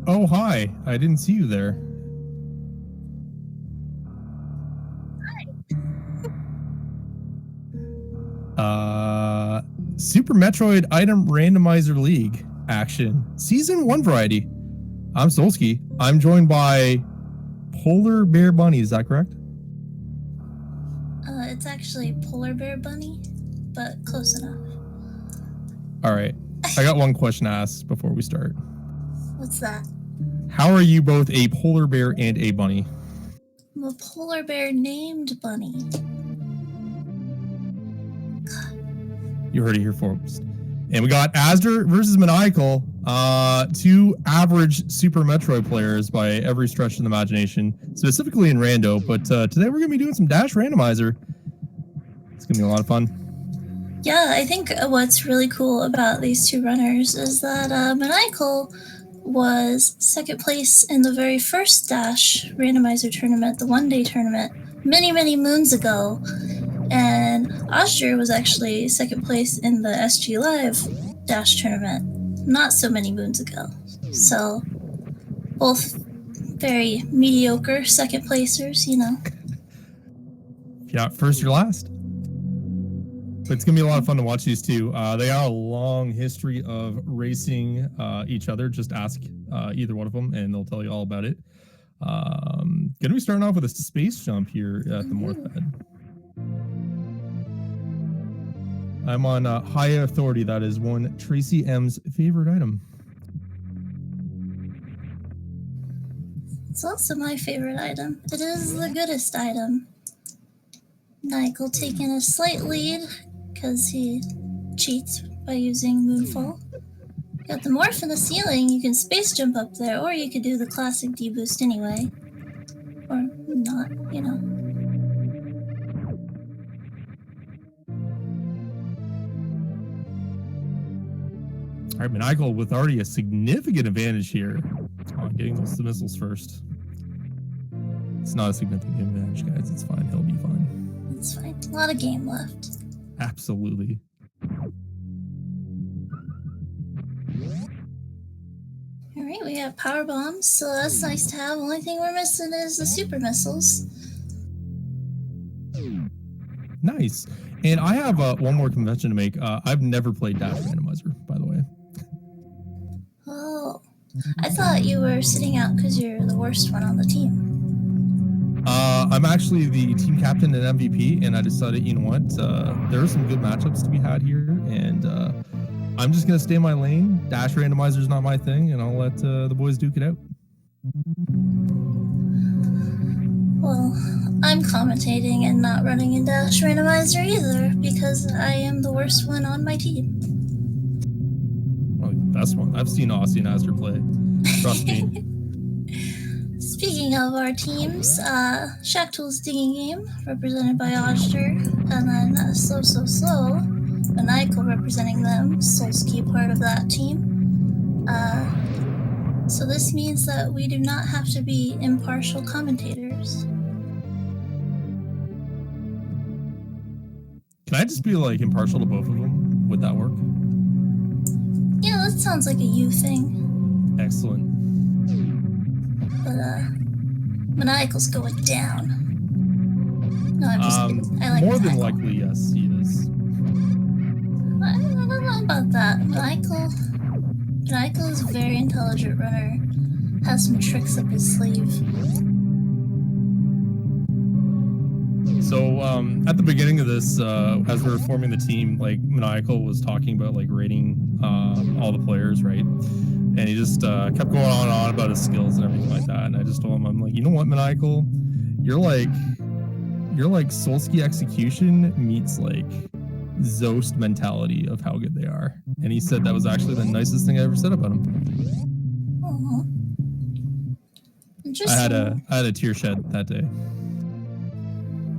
Oh, hi. I didn't see you there. Super Metroid Item Randomizer League action. Season 1 variety. I'm Solsky. I'm joined by Polar Bear Bunny. Is that correct? It's actually Polar Bear Bunny, but close enough. All right. I got one question to ask before we start. What's that? How are you both a polar bear and a bunny? I'm a polar bear named Bunny. You heard it here first. And we got Asder versus Maniacal, two average Super Metroid players by every stretch of the imagination, specifically in Rando. But today we're going to be doing some Dash Randomizer. It's going to be a lot of fun. Yeah, I think what's really cool about these two runners is that Maniacal was second place in the very first Dash Randomizer tournament, the one-day tournament, many, many moons ago. And Asher was actually second place in the SG Live Dash tournament not so many moons ago. So both very mediocre second placers, you know. Yeah, first or last. But it's going to be a lot of fun to watch these two. They have a long history of racing each other. Just ask either one of them and they'll tell you all about it. Going to be starting off with a space jump here at the North Bed. I'm on high authority. That is one Tracy M's favorite item. It's also my favorite item. It is the goodest item. Nigel taking a slight lead because he cheats by using Moonfall. Got the morph in the ceiling, you can space jump up there, or you could do the classic D-boost anyway. Or not, you know. All right, Maniacal with already a significant advantage here on getting those missiles first. It's not a significant advantage, guys. It's fine. He'll be fine. It's fine. A lot of game left. Absolutely. Alright, we have power bombs, so that's nice to have. Only thing we're missing is the super missiles. Nice. And I have one more convention to make. I've never played Dash Randomizer, by the way. Oh, I thought you were sitting out because you're the worst one on the team. I'm actually the team captain and MVP, and I decided, you know what, there are some good matchups to be had here, and I'm just going to stay in my lane. Dash Randomizer is not my thing, and I'll let the boys duke it out. Well, I'm commentating and not running in Dash Randomizer either, because I am the worst one on my team. Well, the best one. I've seen Aussie and Aster play. Trust me. Speaking of our teams, Shaktool's Digging Game, represented by Oster, and then Slow Maniacal representing them, Solsky part of that team. So this means that we do not have to be impartial commentators. Can I just be like impartial to both of them? Would that work? Yeah, that sounds like a you thing. Excellent. But Maniacal's going down. No, I'm just kidding. I like more Maniacal. than likely, yes, he is. I don't know about that. Maniacal is a very intelligent runner. Has some tricks up his sleeve. So at the beginning of this, as we were forming the team, like Maniacal was talking about like rating all the players, right? And he just kept going on and on about his skills and everything like that. And I just told him, I'm like, you know what, Maniacal, you're like Solsky execution meets like Zost mentality of how good they are. And he said that was actually the nicest thing I ever said about him. Aww. Interesting. I had a tear shed that day.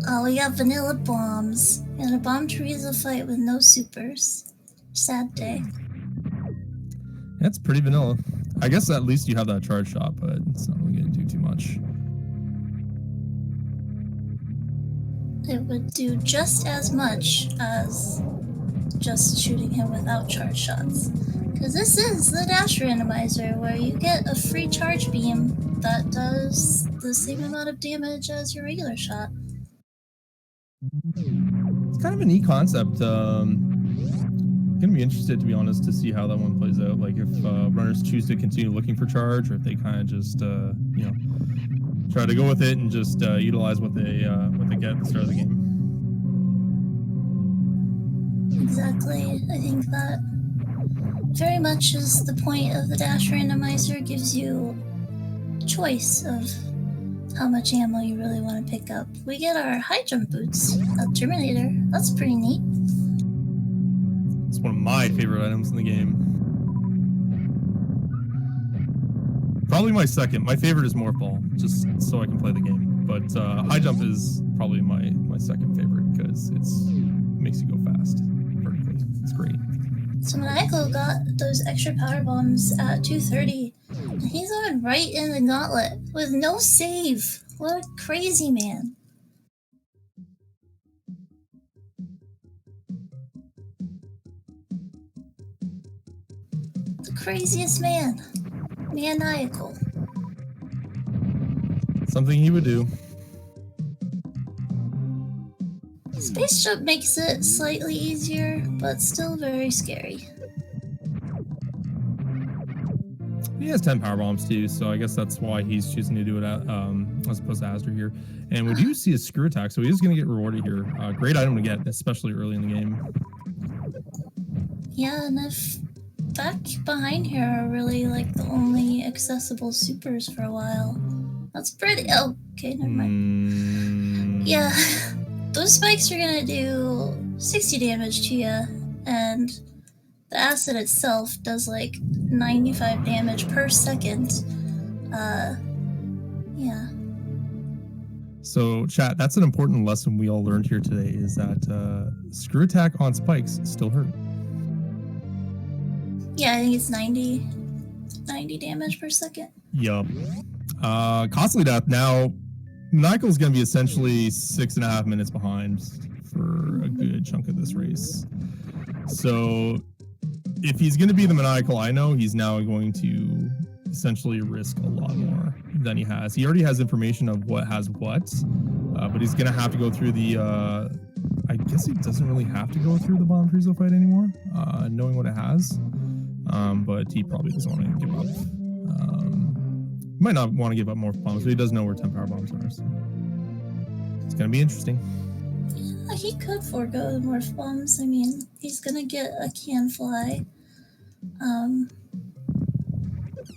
Oh, we got vanilla bombs. And a bomb Teresa fight with no supers. Sad day. That's pretty vanilla. I guess at least you have that charge shot, but it's not really going to do too much. It would do just as much as just shooting him without charge shots. Because this is the dash randomizer, where you get a free charge beam that does the same amount of damage as your regular shot. It's kind of a neat concept. Gonna be interested, to be honest, to see how that one plays out. Like if runners choose to continue looking for charge, or if they kind of just try to go with it and just utilize what they get at the start of the game. Exactly. I think that very much is the point of the dash randomizer. Gives you choice of how much ammo you really want to pick up. We get our high jump boots, a Terminator. That's pretty neat. It's one of my favorite items in the game. Probably my second. My favorite is Morph Ball, just so I can play the game. But high jump is probably my second favorite because it makes you go fast vertically. It's great. So Maniacal got those extra power bombs at 2:30, and he's going right in the gauntlet with no save. What a crazy man. The craziest man. Maniacal. Something he would do. Space jump makes it slightly easier, but still very scary. He has 10 power bombs too, so I guess that's why he's choosing to do it as opposed to Astor here. And we do see a screw attack, so he is going to get rewarded here. Great item to get, especially early in the game. Yeah, and if back behind here are really like the only accessible supers for a while. That's pretty. Oh, okay, never mind. Yeah, those spikes are gonna do 60 damage to you, and the acid itself does like 95 damage per second. Yeah. So, chat, that's an important lesson we all learned here today, is that screw attack on spikes still hurt. Yeah, I think it's 90 damage per second. Yup. Costly Death, now, Maniacal is going to be essentially 6.5 minutes behind for a good chunk of this race. So, if he's going to be the Maniacal I know, he's now going to essentially risk a lot more than he has. He already has information of what has what, but he's going to have to go through the... I guess he doesn't really have to go through the Bomb Frieza fight anymore, knowing what it has. But he probably doesn't want to give up. He might not want to give up more bombs, but he does know where 10 power bombs are. So it's going to be interesting. Yeah, he could forego the morph bombs. I mean, he's going to get a can fly.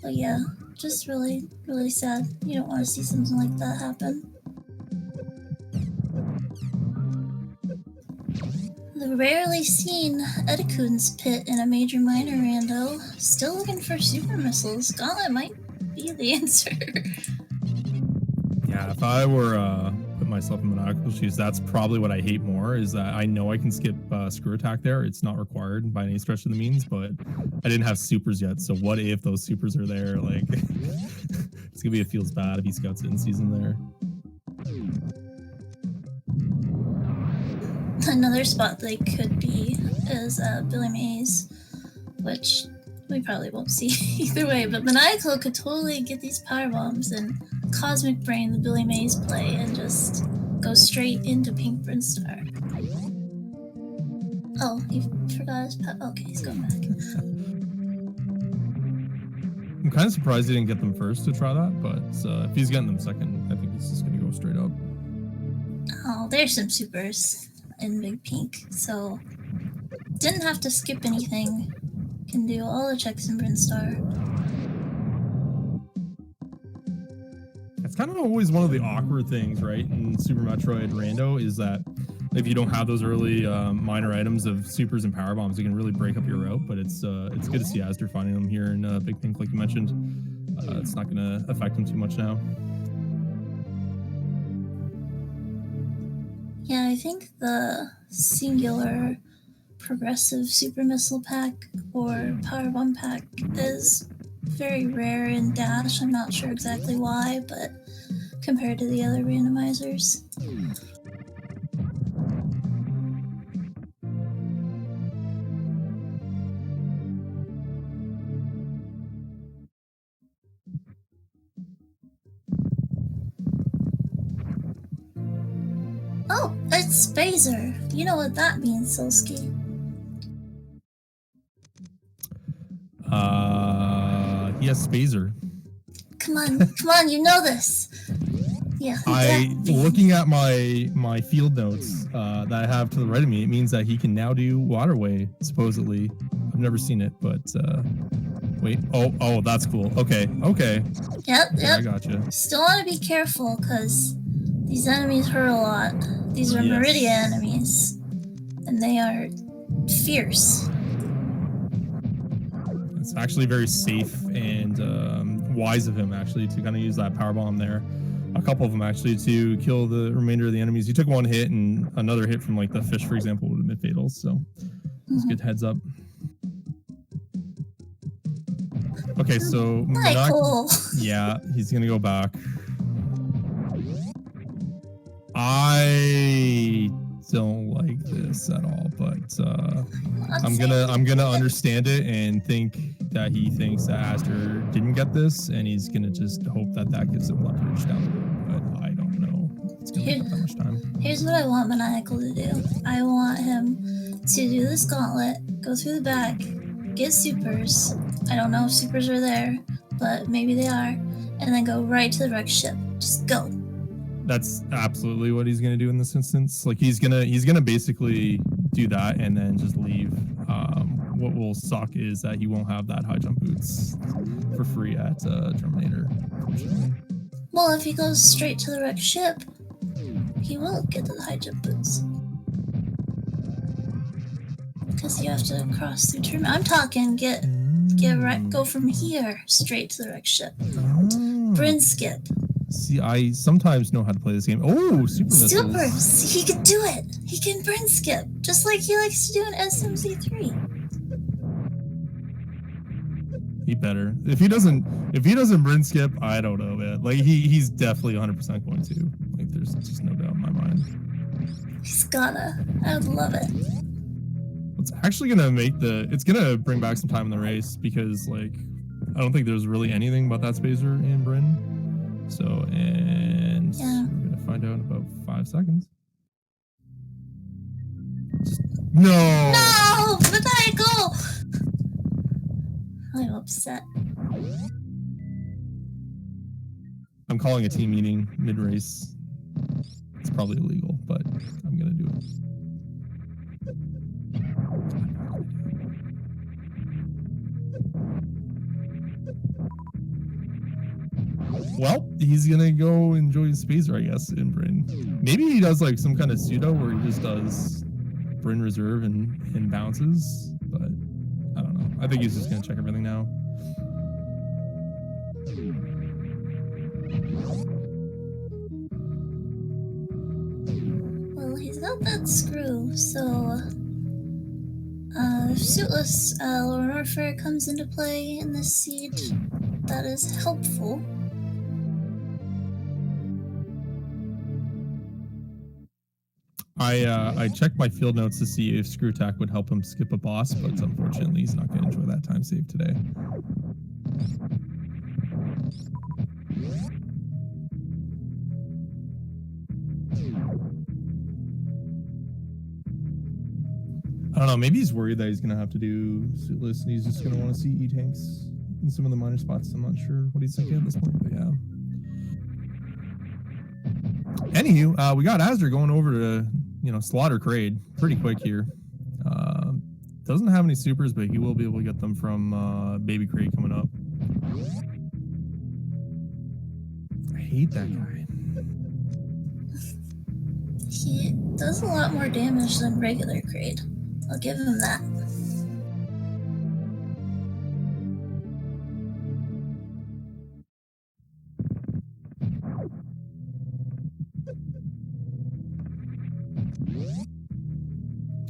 But yeah, just really, really sad. You don't want to see something like that happen. The rarely seen Edekun's pit in a major minor rando. Still looking for super missiles. Gauntlet might be the answer. Yeah, if I were put myself in Maniacal shoes, that's probably what I hate more, is that I know I can skip screw attack there. It's not required by any stretch of the means, but I didn't have supers yet. So what if those supers are there? Like, it's gonna be, it feels bad if he scouts it in season there. Another spot they could be is Billy Mays, which we probably won't see either way, but Maniacal could totally get these power bombs and Cosmic Brain the Billy Mays play and just go straight into Pink Brinstar. Oh, he forgot his okay, he's going back. I'm kind of surprised he didn't get them first to try that, but if he's getting them second, I think he's just going to go straight up. Oh, there's some supers in Big Pink, so didn't have to skip anything. Can do all the checks in Brinstar. It's kind of always one of the awkward things, right, in Super Metroid Rando, is that if you don't have those early minor items of supers and power bombs, it can really break up your route. But it's good to see Astor finding them here in Big Pink, like you mentioned. It's not going to affect him too much now. Yeah, I think the singular progressive super missile pack or powerbomb pack is very rare in Dash. I'm not sure exactly why, but compared to the other randomizers. It's Spazer. You know what that means, Solsky. He has Spazer. Come on, you know this. Yeah. Looking at my field notes that I have to the right of me, it means that he can now do Waterway, supposedly. I've never seen it, but wait. Oh, that's cool. Okay. Yep. I gotcha. Still want to be careful because these enemies hurt a lot. These are Meridian enemies, and they are fierce. It's actually very safe and wise of him, actually, to kind of use that power bomb there. A couple of them, actually, to kill the remainder of the enemies. He took one hit, and another hit from like the fish, for example, would have been fatal. So it's good heads up. Okay, so Michael. Yeah, he's gonna go back. I don't like this at all, but I'm gonna understand it and think that he thinks that Aster didn't get this, and he's gonna just hope that gives him leverage down the road. But I don't know. It's gonna take that much time. Here's what I want Maniacal to do. I want him to do this gauntlet, go through the back, get supers. I don't know if supers are there, but maybe they are, and then go right to the wreck ship. Just go. That's absolutely what he's gonna do in this instance. Like he's gonna basically do that and then just leave. What will suck is that he won't have that high jump boots for free at Terminator, unfortunately. Well, if he goes straight to the wreck ship, he will get the high jump boots. Because you have to cross through Terminator. I'm talking go from here straight to the wreck ship. Bryn skip. See, I sometimes know how to play this game. Oh, super missiles. Supers! He can do it! He can Bryn skip, just like he likes to do in SMZ3. He better. If he doesn't Bryn skip, I don't know, man. Like he's definitely 100% going to. Like there's just no doubt in my mind. He's gotta. I would love it. It's actually gonna it's gonna bring back some time in the race because like I don't think there's really anything about that Spacer in Bryn. So, and we're gonna find out in about 5 seconds. No, Maniacal! I'm upset. I'm calling a team meeting mid-race. It's probably illegal, but I'm gonna do it. Well, he's gonna go enjoy his Spacer, I guess, in Bryn. Maybe he does like some kind of pseudo where he just does Bryn reserve and bounces, but I don't know. I think he's just gonna check everything now. Well, he's got that screw, so if Suitless Lord Orpher comes into play in this seed, that is helpful. I checked my field notes to see if Screw Attack would help him skip a boss, but unfortunately he's not going to enjoy that time save today. I don't know, maybe he's worried that he's going to have to do Suitless and he's just going to want to see E-Tanks in some of the minor spots. I'm not sure what he's thinking at this point, but yeah. Anywho, we got Asder going over to, Slaughter Crade pretty quick here. Doesn't have any supers, but he will be able to get them from Baby Crade coming up. I hate that guy. He does a lot more damage than regular Crade. I'll give him that.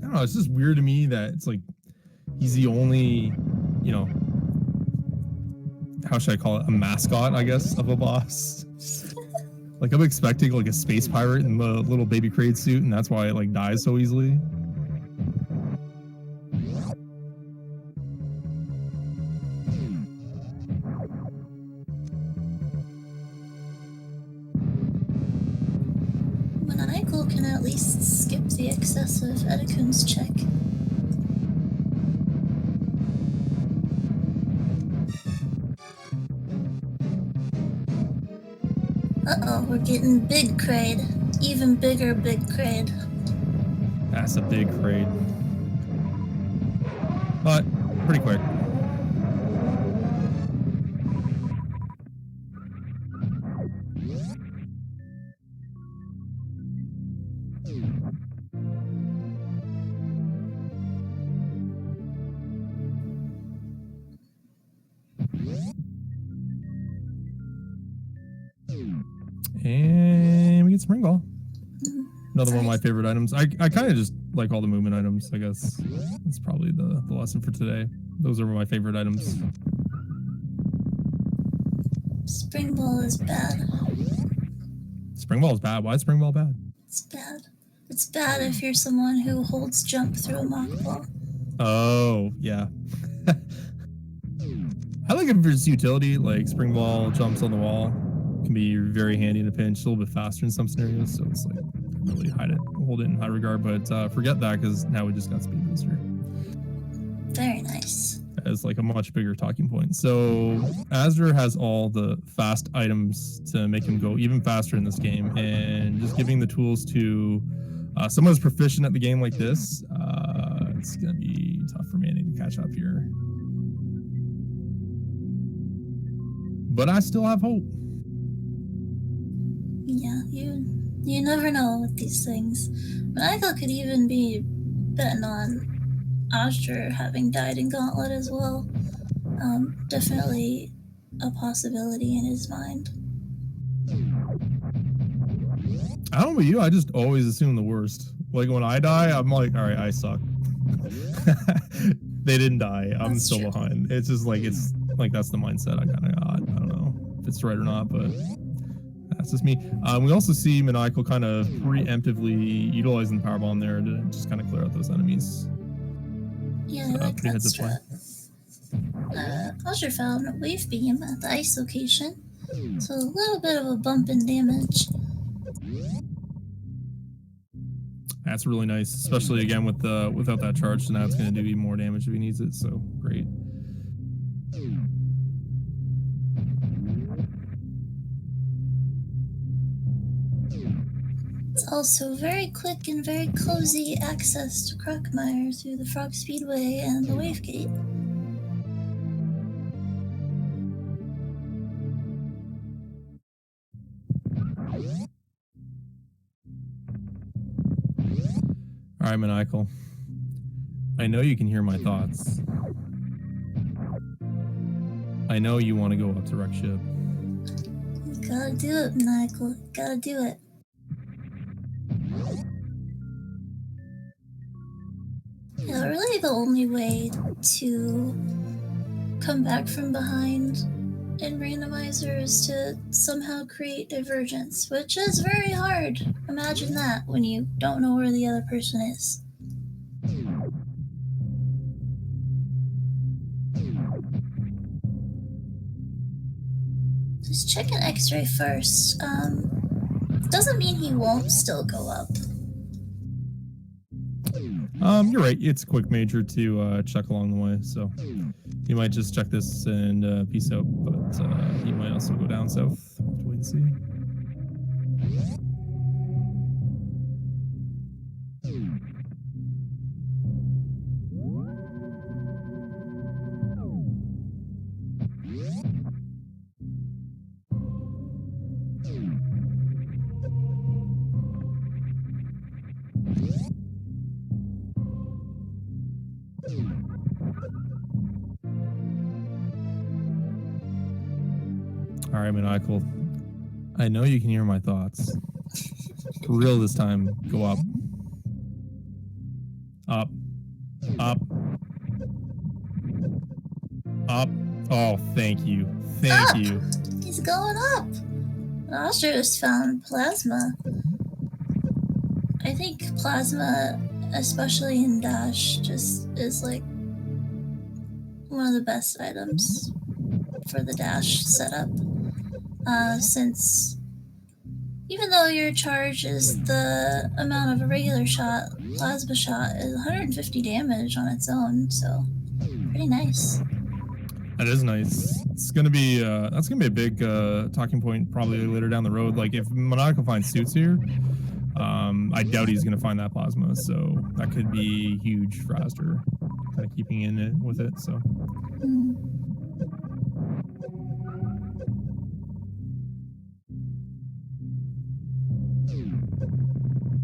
I don't know, it's just weird to me that it's like he's the only, how should I call it, a mascot, I guess, of a boss. Like I'm expecting like a space pirate in the little Baby Crade suit, and that's why it like dies so easily. Maniacal can at least skip the excessive Edekun's check. Uh-oh, we're getting big crade. Even bigger big crade. That's a big crate. But pretty quick. And we get Spring Ball. Another one of my favorite items. I kind of just like all the movement items, I guess. That's probably the lesson for today. Those are my favorite items. Spring Ball is bad. Spring Ball is bad. Why is Spring Ball bad? It's bad. It's bad if you're someone who holds jump through a mock ball. Oh, yeah. I like it for its utility, like Spring Ball jumps on the wall. Can be very handy in a pinch, a little bit faster in some scenarios, so it's like really hold it in high regard, but forget that because now we just got Speed Booster. Very nice. As like a much bigger talking point. So Azure has all the fast items to make him go even faster in this game, and just giving the tools to someone who's proficient at the game like this, it's gonna be tough for Manny to catch up here. But I still have hope. Yeah, you never know with these things. Maniacal could even be betting on Azure having died in Gauntlet as well. Definitely a possibility in his mind. I don't know about you, I just always assume the worst. Like when I die, I'm like, all right, I suck. They didn't die. I'm That's still true. behind. It's just like, it's like, that's the mindset I kind of got. I don't know if it's right or not, but that's just me. We also see Maniacal kind of preemptively utilizing the power bomb there to just kind of clear out those enemies. Yeah, I like pretty that heads up strat. Azure found a wave beam at the ice location, so a little bit of a bump in damage. That's really nice, especially again with without that charge. So now it's going to do even more damage if he needs it. So great. It's also very quick and very cozy access to Crockmire through the Frog Speedway and the Wave Gate. All right, Maniacal. I know you can hear my thoughts. I know you want to go up to Wreck Ship. You gotta do it, Maniacal. You gotta do it. Yeah, really the only way to come back from behind in Randomizer is to somehow create divergence, which is very hard. Imagine that when you don't know where the other person is. Just check an X-ray first. Doesn't mean he won't still go up. You're right. It's a quick major to check along the way, so you might just check this and peace out. But he might also go down south. We'll have to wait and see. All right, Maniacal. I know you can hear my thoughts. For real this time, go up. Up. Up. Up. Oh, thank you. Thank you. He's going up. Azure just found Plasma. I think Plasma, especially in Dash, just is like one of the best items for the Dash setup. Since even though your charge is the amount of a regular shot, plasma shot is 150 damage on its own, so pretty nice. That is nice. It's gonna be that's gonna be a big talking point probably later down the road. Like if Maniacal finds suits here, I doubt he's gonna find that plasma, so that could be huge for Aster, kind of keeping in it with it. So.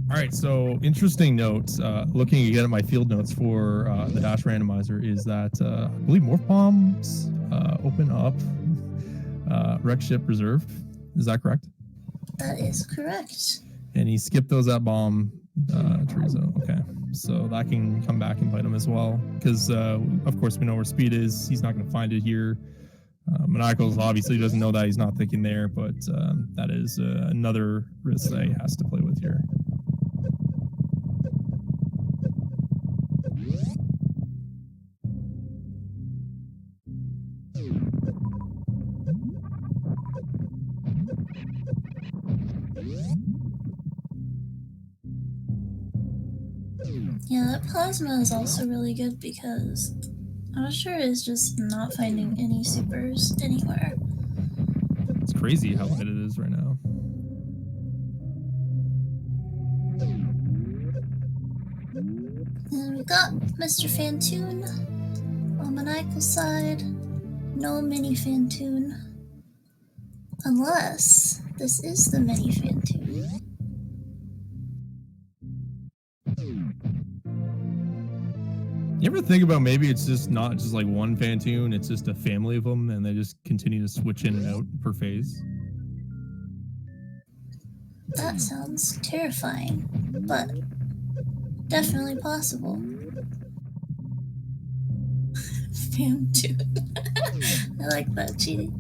All right, so interesting note, looking again at my field notes for the Dash Randomizer is that I believe Morph Bombs open up Wreck Ship Reserve. Is that correct? That is correct. And he skipped those at bomb, Teresa. Okay, so that can come back and bite him as well. Because, of course, we know where Speed is. He's not going to find it here. Maniacals obviously doesn't know that. He's not thinking there, but that is another risk that he has to play with here. Yeah, that plasma is also really good because Asher is just not finding any supers anywhere. It's crazy how light it is right now. And we got Mr. Fantoon on Maniacal side. No mini Fantoon. Unless this is the mini Fantoon. You ever think about maybe it's just not just like one Fantoon, it's just a family of them and they just continue to switch in and out per phase? That sounds terrifying, but definitely possible. Fantoon. I like that, cheating.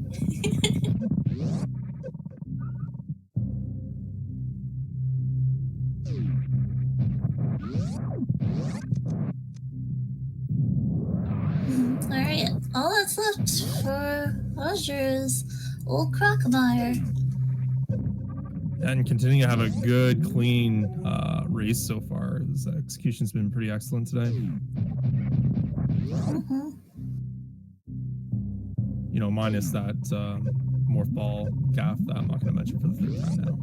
Alright, all that's left for Roger is old Crocomire. And continuing to have a good, clean race so far. His execution's been pretty excellent today. You know, minus that morph ball gaff that I'm not going to mention for the third time now.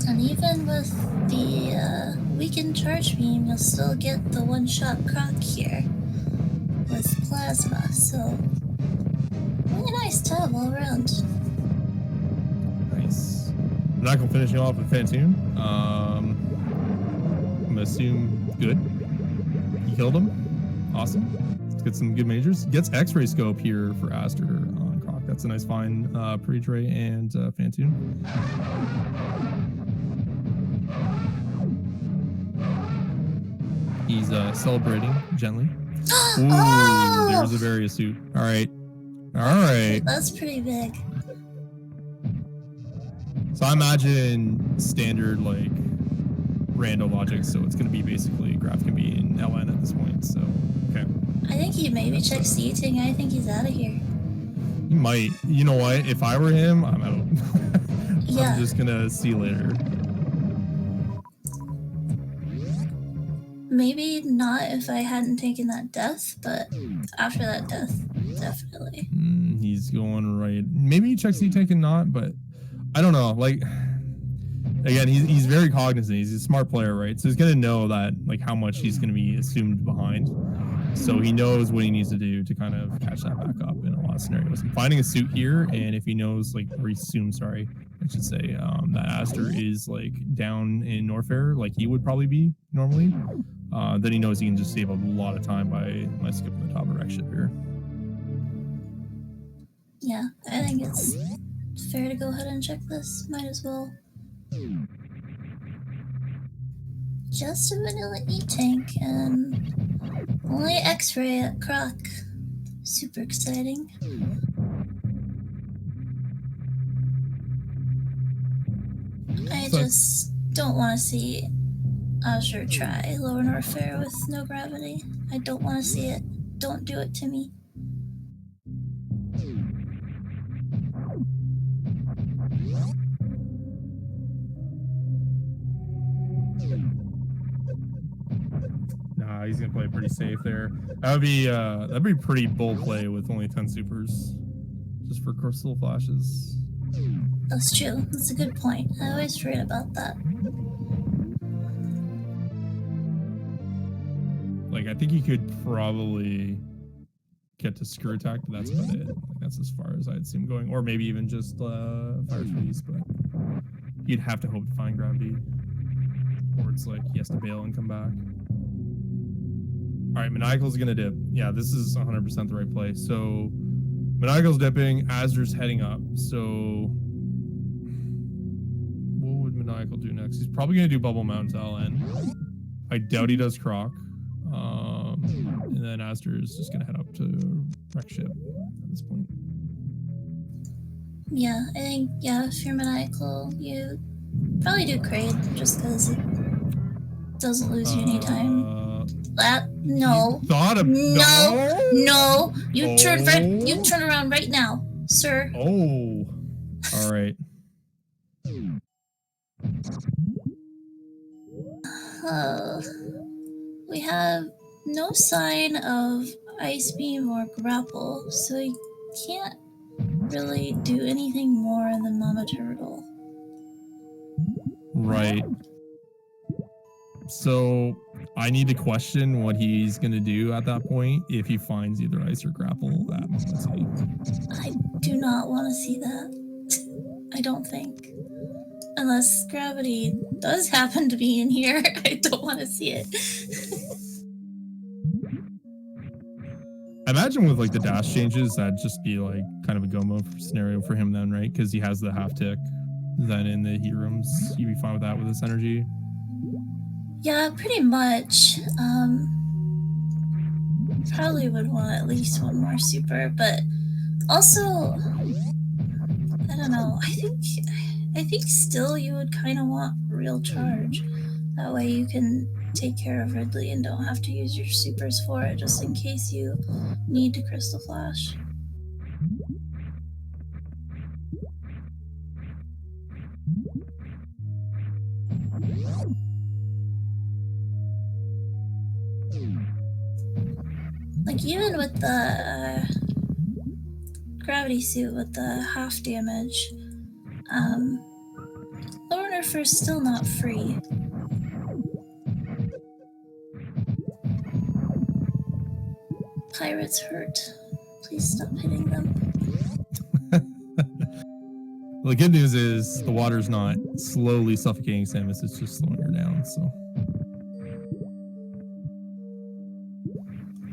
And even with the weakened charge beam, you'll still get the one-shot croc here with plasma, so really nice tab all around. Nice. I'm not going to finish off with Fantoon. I'm going to assume good. He killed him. Awesome. Let's get some good majors. Gets X-ray scope here for Aster on Croc. That's a nice find. Pre-Dre and Fantoon. He's celebrating gently. Ooh, Oh! There's a very astute. All right. All right. That's pretty big. So I imagine standard like rando logic. So it's going to be basically graph can be in LN at this point. So, okay. I think he maybe checks the eating. I think he's out of here. He might. You know what? If I were him, I'm out. Yeah. I'm just going to see you later. Maybe not if I hadn't taken that death, but after that death, definitely. He's going right. Maybe he checks the tank and not, but I don't know. Like, again, he's very cognizant. He's a smart player, right? So he's going to know that, like, how much he's going to be assumed behind. So he knows what he needs to do to kind of catch that back up in a lot of scenarios. I'm finding a suit here, and if he knows, like, or he assumes, sorry, I should say, that Aster is, like, down in Norfair, like he would probably be normally, then he knows he can just save a lot of time by skipping the top of Wreck Ship here. Yeah, I think it's fair to go ahead and check this. Might as well. Just a vanilla E-tank and only X-ray at Croc. Super exciting. I just don't want to see Azure, try Lower North Fair with no gravity. I don't want to see it. Don't do it to me. Nah, he's gonna play pretty safe there. That'd be pretty bold play with only 10 supers, just for crystal flashes. That's true. That's a good point. I always forget about that. Like, I think he could probably get to screw attack, but that's about it. Like, that's as far as I'd see him going, or maybe even just fire freeze. But you'd have to hope to find gravity, or it's like he has to bail and come back. All right, Maniacal's gonna dip. Yeah, this is 100% the right play. So Maniacal's dipping, Azur's heading up. So what would Maniacal do next? He's probably gonna do Bubble Mountain to LN. I doubt he does Croc. And then Azur is just gonna head up to wreck ship at this point. Yeah, I think, if you're Maniacal, you probably do Kraid just because it doesn't lose you any time. No. No. You turn around right now, sir. Oh. All right. We have no sign of Ice Beam or Grapple, so you can't really do anything more than Mama Turtle. Right. So I need to question what he's gonna do at that point if he finds either ice or grapple that moment. I do not want to see that. I don't think. Unless gravity does happen to be in here, I don't want to see it. I imagine with like the dash changes, that'd just be like kind of a go mode scenario for him then, right? Because he has the half tick. Then in the heat rooms, you'd be fine with that with this energy. Yeah, pretty much. Probably would want at least one more super, but also, I don't know. I think still you would kind of want real charge. That way you can take care of Ridley and don't have to use your supers for it, just in case you need to Crystal Flash. Like, even with the gravity suit with the half damage, Lower Nerf is still not free. Pirates hurt. Please stop hitting them. Well, the good news is the water's not slowly suffocating Samus, it's just slowing her down, so.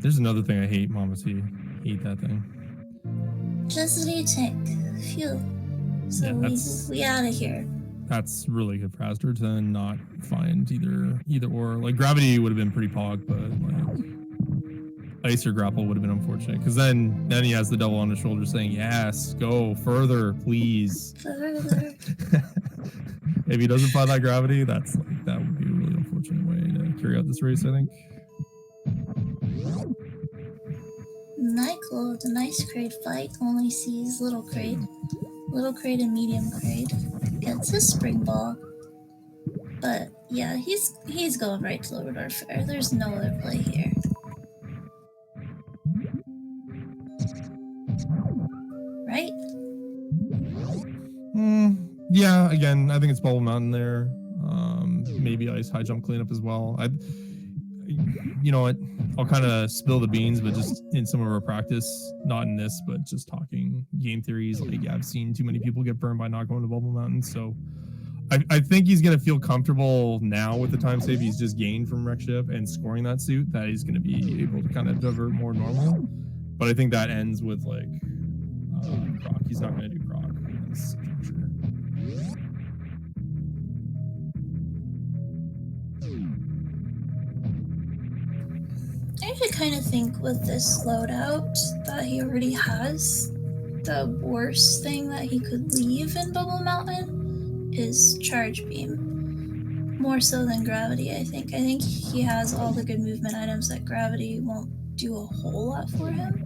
There's another thing I hate, Mama T. Hate that thing. Just need tank. Phew. So yeah, we out of here. That's really good for Azur to not find either or. Like, gravity would have been pretty pog, but like ice or grapple would have been unfortunate. Because then he has the devil on his shoulder saying, "Yes, go further, please." Further. If he doesn't find that gravity, that would be a really unfortunate way to carry out this race, I think. Michael with a nice Kraid fight only sees Little Kraid and Medium Kraid. Gets his Spring Ball. But yeah, he's going right to Lower North Fair. There's no other play here. Right? Yeah, again, I think it's Bubble Mountain there. Maybe ice high jump cleanup as well. You know what? I'll kind of spill the beans, but just in some of our practice, not in this, but just talking game theories. Like, yeah, I've seen too many people get burned by not going to Bubble Mountain. So I think he's going to feel comfortable now with the time save he's just gained from Wreck Ship and scoring that suit, that he's going to be able to kind of divert more normal. But I think that ends with like Croc. He's not going to do Croc in this juncture. I actually kind of think with this loadout that he already has, the worst thing that he could leave in Bubble Mountain is Charge Beam. more so than gravity, I think. I think he has all the good movement items that gravity won't do a whole lot for him.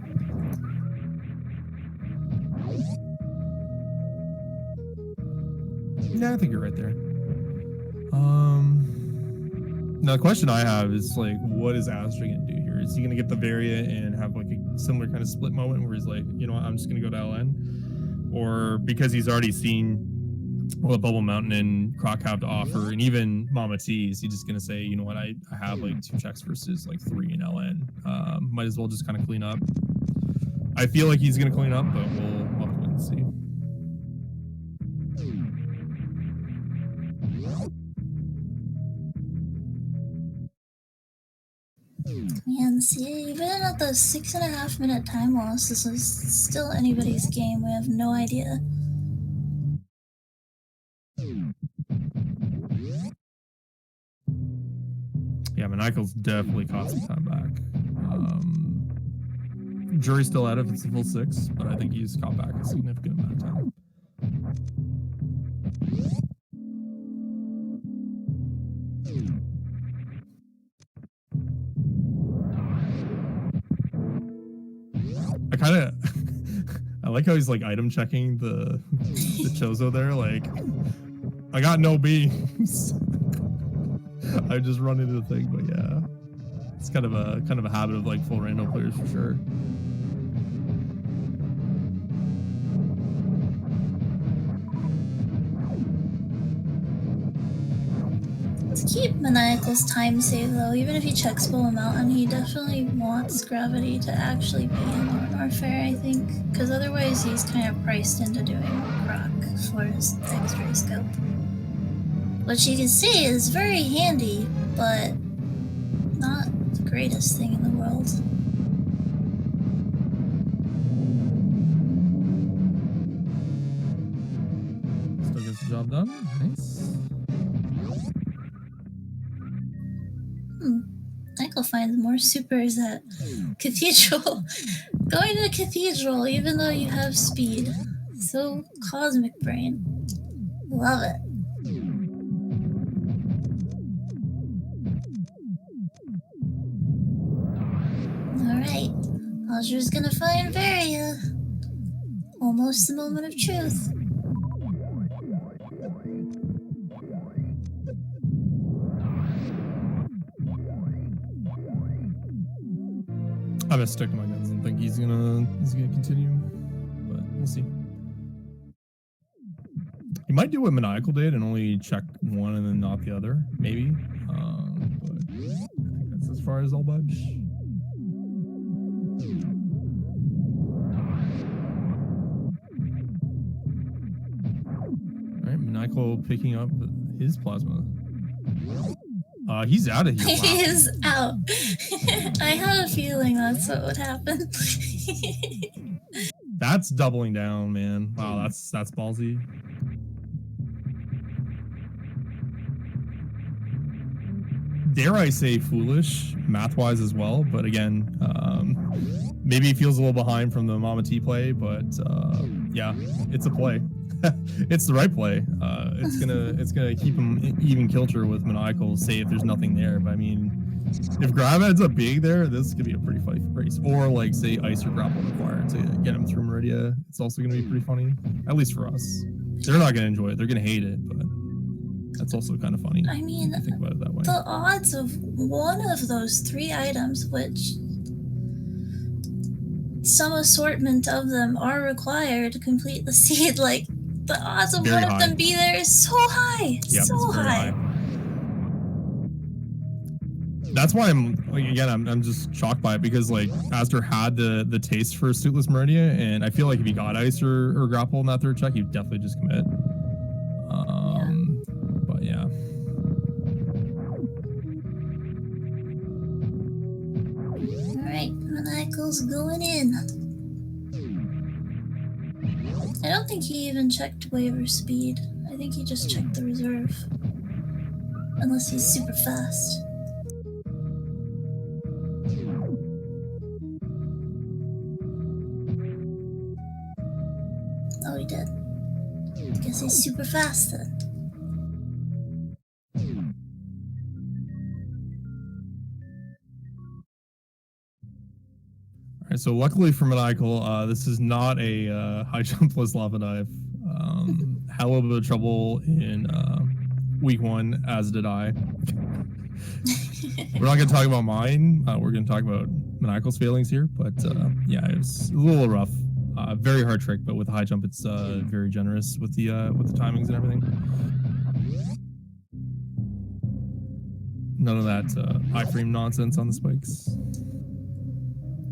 Yeah, I think you're right there. Now the question I have is like, what is Astra gonna do here? Is he gonna get the Varia and have like a similar kind of split moment where he's like, you know what, I'm just gonna go to LN? Or because he's already seen what Bubble Mountain and Croc have to offer, and even Mama T, is he just gonna say, you know what, I have like 2 checks versus like 3 in LN. Might as well just kind of clean up. I feel like he's gonna clean up, but we'll have to wait and see. Man, see, even at the 6.5 minute time loss, this is still anybody's game. We have no idea. Yeah, Maniakal's definitely caught some time back. Jury's still out if it's a full 6, but I think he's caught back a significant amount of time. I kind of I like how he's like item checking the Chozo there. Like, I got no beams. I just run into the thing, but yeah, it's kind of a habit of like full rando players for sure. To keep Maniacal's time save though, even if he checks Bubble Mountain, he definitely wants gravity to actually be in Lord Fair, I think, because otherwise he's kind of priced into doing Croc for his X-ray scope. Which you can see is very handy, but not the greatest thing in the world. Still gets the job done. Nice. Michael finds more supers at Cathedral. Going to Cathedral, even though you have speed. So cosmic brain. Love it. Alright. Ozra's gonna find Varia. Almost the moment of truth. I'm gonna stick to my guns and think he's gonna continue, but we'll see. He might do what Maniacal did and only check one and then not the other, maybe. But I think that's as far as I'll budge. All right, Maniacal picking up his plasma. He's out of here. Wow. He is out. I had a feeling that's what would happen. That's doubling down, man. Wow, that's ballsy. Dare I say foolish, math-wise as well, but again, maybe he feels a little behind from the Mama T play, but yeah, it's a play. It's the right play. It's gonna keep him even kilter with Maniacal, say if there's nothing there. But I mean, if Grab ends up being there, this could be a pretty funny race. Or like say Ice or Grapple required to get him through Meridia. It's also gonna be pretty funny, at least for us. They're not gonna enjoy it. They're gonna hate it, but that's also kind of funny. I mean, if you think about it that way. The odds of one of those 3 items, which some assortment of them are required to complete the seed, like the odds of Very one high. of them be there is so high. Yep, so it's very high. That's why I'm like, again, I'm just shocked by it because like Aster had the taste for Suitless Meridia, and I feel like if he got Ice or Grapple in that 3rd check, he'd definitely just commit. But yeah. Alright, Maniacal's going in. I don't think he even checked waiver speed. I think he just checked the reserve. Unless he's super fast. Oh, he did. I guess he's super fast then. Right, so luckily for Maniacal, this is not a high jump plus lava dive. Had a little bit of trouble in week 1, as did I. We're not going to talk about mine. We're going to talk about Maniacal's failings here, but yeah, it was a little rough. Very hard trick, but with a high jump, it's very generous with the timings and everything. None of that iframe nonsense on the spikes.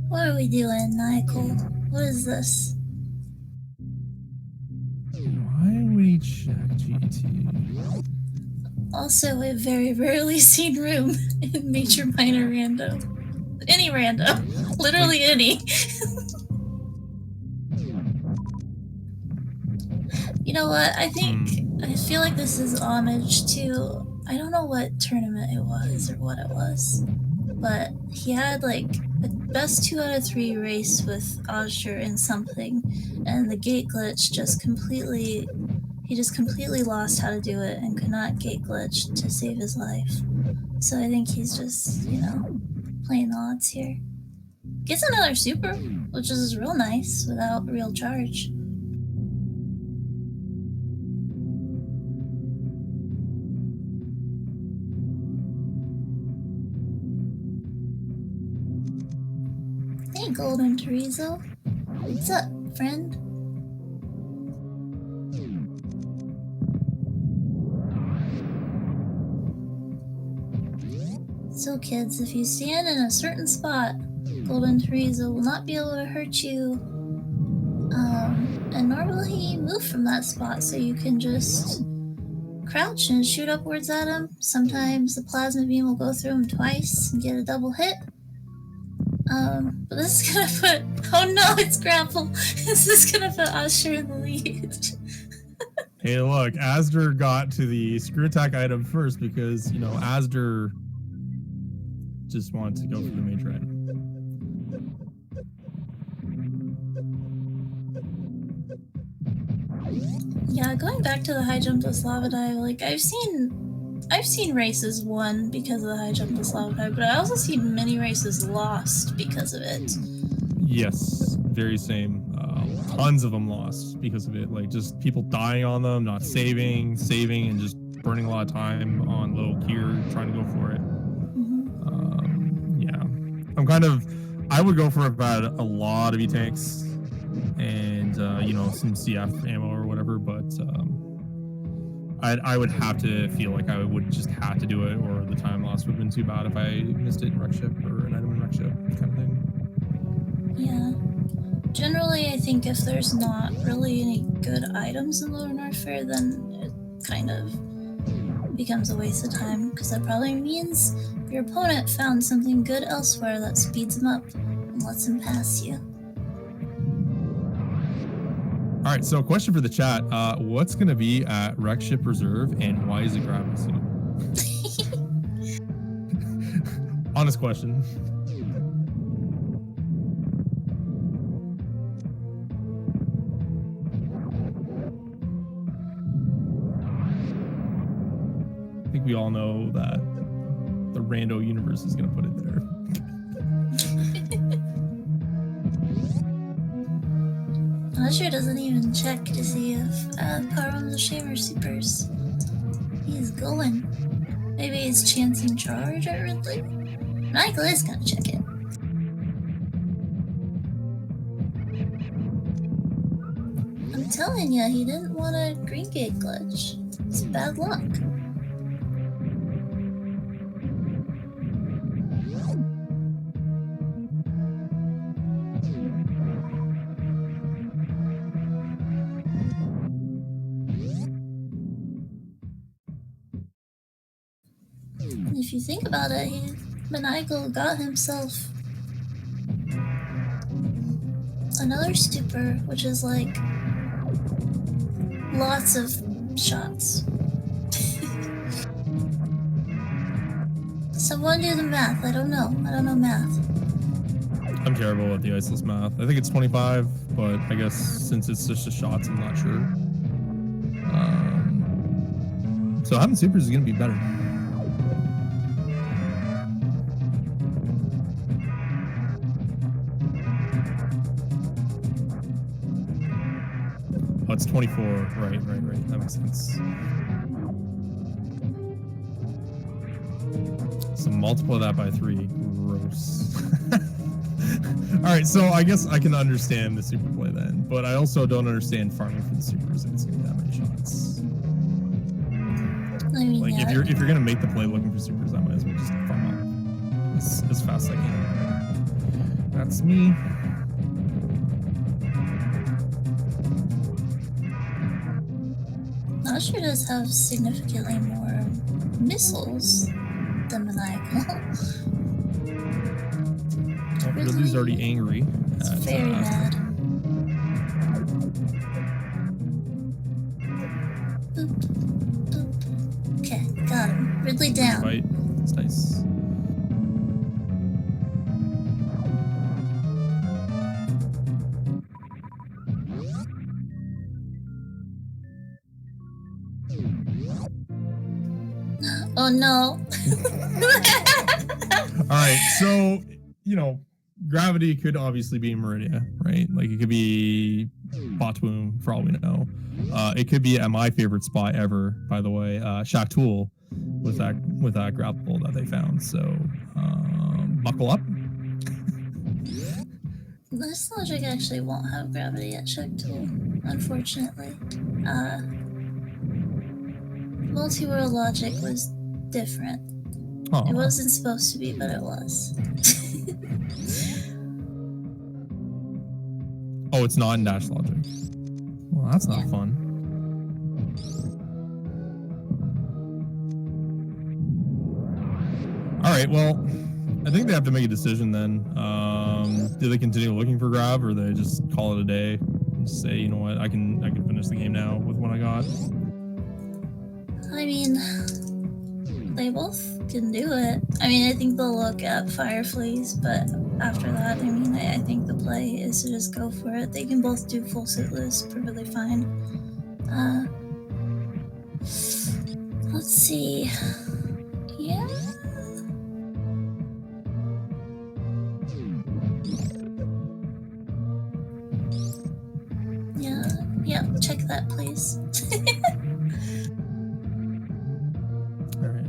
What are we doing, Michael? What is this? Why we check GT? Also, a very rarely seen room in Major Minor Rando. Any rando. Literally any. You know what? I feel like this is homage to, I don't know what tournament it was or what it was, but he had like a best 2 out of 3 race with Azure in something, and the gate glitch just completely lost how to do it and could not gate glitch to save his life. So I think he's just, you know, playing the odds here. Gets another super, which is real nice without real charge. Hey, Golden Chorizo. What's up, friend? So, kids, if you stand in a certain spot, Golden Chorizo will not be able to hurt you, and nor will he move from that spot, so you can just crouch and shoot upwards at him. Sometimes the plasma beam will go through him twice and get a double hit. But this is gonna put, oh no, it's grapple. This is gonna put Usher in the lead. Hey, look, Asder got to the screw attack item first because, you know, Asder just wanted to go for the major item. Yeah, going back to the high jump plus lava dive, like I've seen races won because of the high jump plus lava dive, but I also seen many races lost because of it. Yes, very same. Tons of them lost because of it. Like just people dying on them, not saving, and just burning a lot of time on low gear trying to go for it. Yeah, I would go for about a lot of E-tanks and you know, some CF ammo or whatever, but I would have to feel like I would just have to do it, or the time loss would have been too bad if I missed it in wreck ship or an item in wreck ship kind of thing. Yeah. Generally, I think if there's not really any good items in Modern Warfare, then it kind of becomes a waste of time, because that probably means your opponent found something good elsewhere that speeds him up and lets him pass you. All right, so question for the chat. What's going to be at Wreck Ship Reserve, and why is it grabbing soon? Honest question. I think we all know that the Rando universe is going to put it there. Usher doesn't even check to see if Power Arms of Shame are supers. He's going. Maybe he's chancing charge at Ridley? Michael is gonna check it. I'm telling ya, he didn't want a green gate glitch. It's bad luck. If you think about it, Maniacal got himself another stupor, which is like lots of shots. Someone do the math. I don't know math. I'm terrible at the iceless math. I think it's 25, but I guess since it's just a shots, I'm not sure. So having supers is going to be better. Oh, it's 24. Right. That makes sense. So multiply that by 3. Gross. All right, so I guess I can understand the super play then, but I also don't understand farming for the supers if it's gonna be that many shots. I mean, Like yeah. if you're gonna make the play looking for supers, I might as well just farm up as fast as I can. That's me. Asher does have significantly more missiles than Maniacal. Well, Ridley's already angry. It's very mad. Boop, boop. Okay, got him. Ridley down. Fight. It's nice. Oh no. All right, so gravity could obviously be Meridia, right? Like it could be Botwoom for all we know. It could be at my favorite spot ever, by the way, Shaktool with that grapple that they found. So buckle up. This logic actually won't have gravity at Shaktool, unfortunately. Multi-world logic was different. Aww. It wasn't supposed to be, but it was. Oh, it's not in Dash Logic. Well, that's not fun. All right, well, I think they have to make a decision then. Do they continue looking for Grav, or they just call it a day and say, you know what, I can finish the game now with what I got? I mean, they both can do it. I mean, I think they'll look at Fireflies, but after that, I mean, I think the play is to just go for it. They can both do full suitless perfectly fine. Let's see. Yeah. Yeah, check that, please. All right.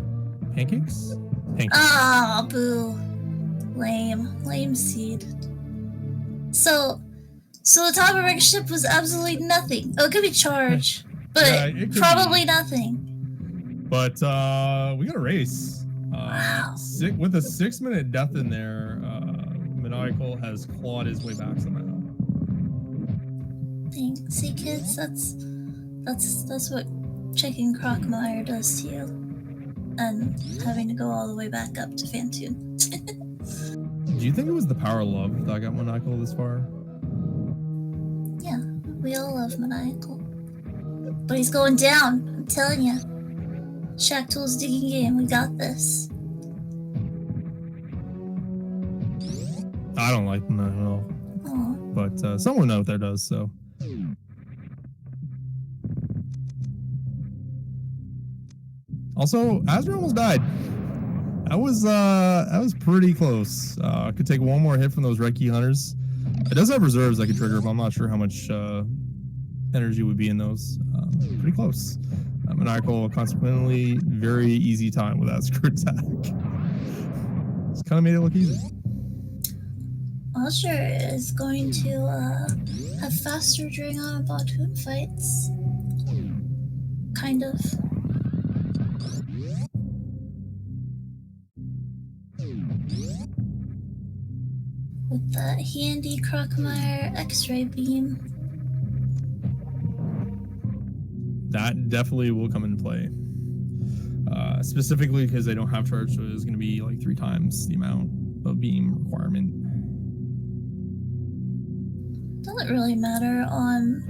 Pancakes? Pancakes. Ah, boo. Lame seed. So the top of our ship was absolutely nothing. Oh, it could be charge, but it probably nothing. But we got a race. Wow. With a 6-minute death in there, Maniacal has clawed his way back somehow. See, kids, that's what checking Crocmire does to you, and having to go all the way back up to Fantoon. Do you think it was the power of love that got Maniacal this far? Yeah, we all love Maniacal, but he's going down. I'm telling you, Shaktool's digging game. We got this. I don't like him at all. Aww. But someone out there does, so. Also, Azra almost died. That was pretty close. Could take one more hit from those red key hunters. It does have reserves that could trigger, but I'm not sure how much energy would be in those. Pretty close. Maniacal, consequently, very easy time with that screw attack. It's kind of made it look easy. Usher is going to have faster during on Botwoon fights. Kind of. With that handy Crocmire X-ray beam. That definitely will come into play. Specifically because they don't have charge, so it's going to be like 3 times the amount of beam requirement. Doesn't really matter on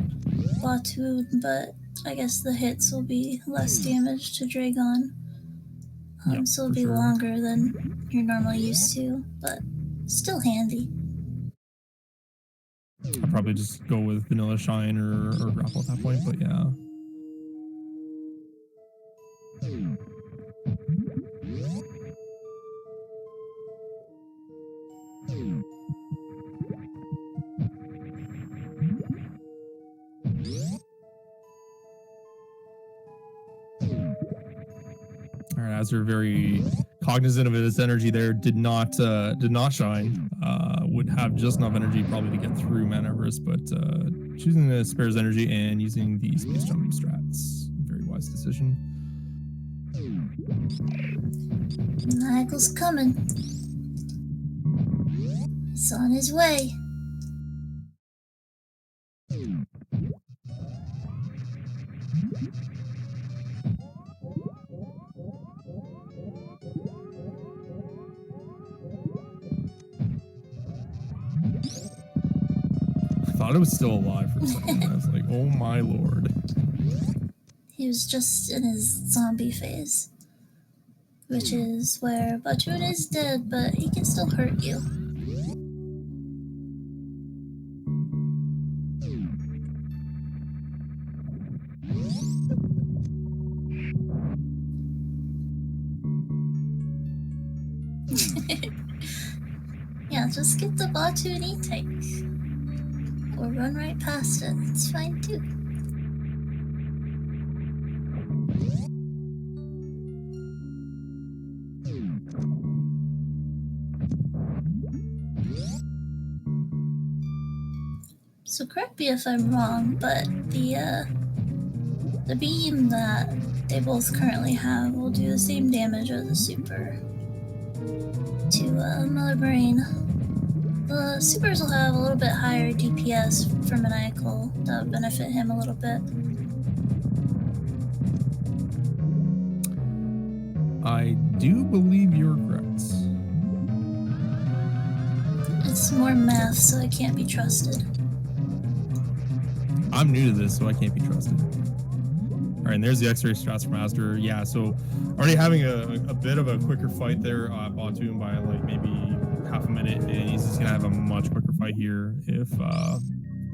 Botwoon, but I guess the hits will be less damage to Dragon. Yep, so it'll be sure. longer than you're normally used to, but still handy. I'll probably just go with Vanilla Shine or Grapple at that point, but yeah. as they're very cognizant of its energy there, did not shine. Would have just enough energy probably to get through Mount Everest, but choosing to spare his energy and using the space jump strats, very wise decision. Michael's coming. He's on his way. I thought it was still alive for a second. I was like, oh my lord. He was just in his zombie phase, which is where Batoon is dead, but he can still hurt you. Yeah, just get the Batoon E-Tank. Or run right past it, it's fine too. So correct me if I'm wrong, but the beam that they both currently have will do the same damage as the super to Mother Brain. The supers will have a little bit higher DPS for Maniacal. That would benefit him a little bit. I do believe you're correct. It's more math, so it can't be trusted. I'm new to this, so I can't be trusted. All right, and there's the X-ray strats from Master. Yeah, so already having a bit of a quicker fight there, Batoon by like maybe half a minute, and he's just gonna have a much quicker fight here if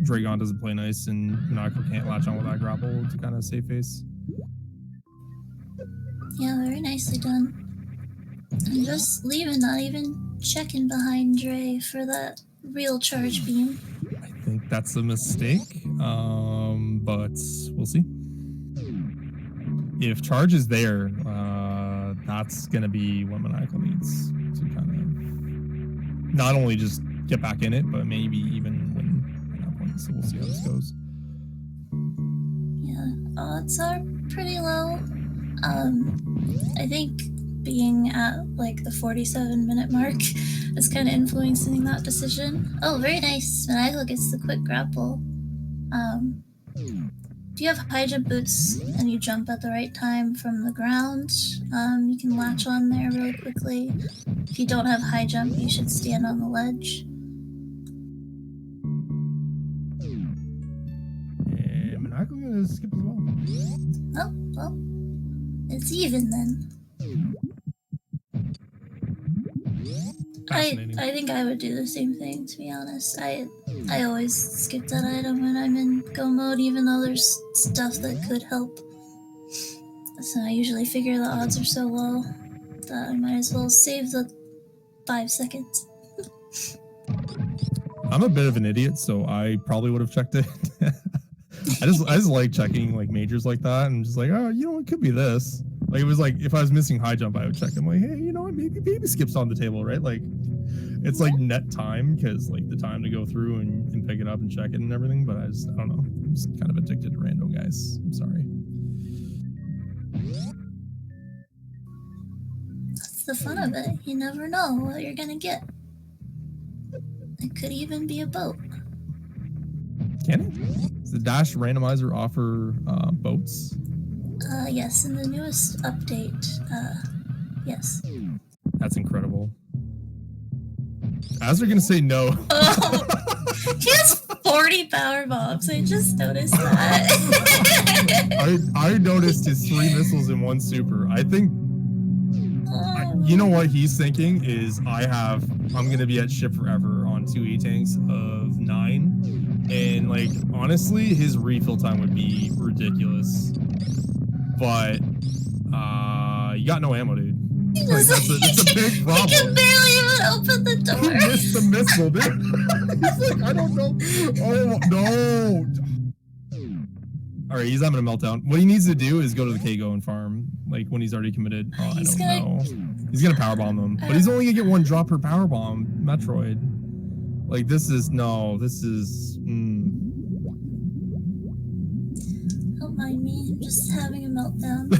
Dragon doesn't play nice and Maniacal can't latch on with that grapple to kind of save face. Yeah, very nicely done. And just leaving, not even checking behind Dre for that real charge beam. I think that's a mistake, but we'll see. If charge is there, that's gonna be what Maniacal needs to kind of not only just get back in it, but maybe even win at that point. So we'll see how this goes. Yeah, odds are pretty low. I think being at like the 47-minute mark is kind of influencing that decision. Oh, very nice. Maniacal gets the quick grapple. If you have high jump boots and you jump at the right time from the ground, you can latch on there really quickly. If you don't have high jump, you should stand on the ledge. And Maniacal gonna skip as well. Oh, well, it's even then. I think I would do the same thing, to be honest. I always skip that item when I'm in go mode, even though there's stuff that could help. So I usually figure the odds are so low that I might as well save the 5 seconds. I'm a bit of an idiot, so I probably would have checked it. I just like checking like majors like that, and just like, oh, you know, it could be this. Like it was like if I was missing high jump, I would check. I'm like, hey, you know what? Maybe baby skips on the table, right? Like it's like net time because like the time to go through and pick it up and check it and everything. But I don't know. I'm just kind of addicted to rando, guys. I'm sorry. That's the fun of it. You never know what you're gonna get. It could even be a boat. Can it? Does the Dash randomizer offer boats? Yes, in the newest update, yes. That's incredible. As they're gonna say no. Oh, he has 40 power bombs. I just noticed that. I noticed his 3 missiles in 1 super. I think, you know what he's thinking is I'm gonna be at ship forever on 2 E-tanks of 9, and like honestly, his refill time would be ridiculous. But you got no ammo, dude. Like, that's a big problem. He can barely even open the door. He missed the missile, dude. He's like, I don't know. Oh no! All right, he's having a meltdown. What he needs to do is go to the KGO and farm, like when he's already committed. Oh, I don't know. He's gonna powerbomb them, but he's only gonna get one drop per powerbomb. Metroid. Like this is no. This is. Don't mind me. I'm just having a meltdown.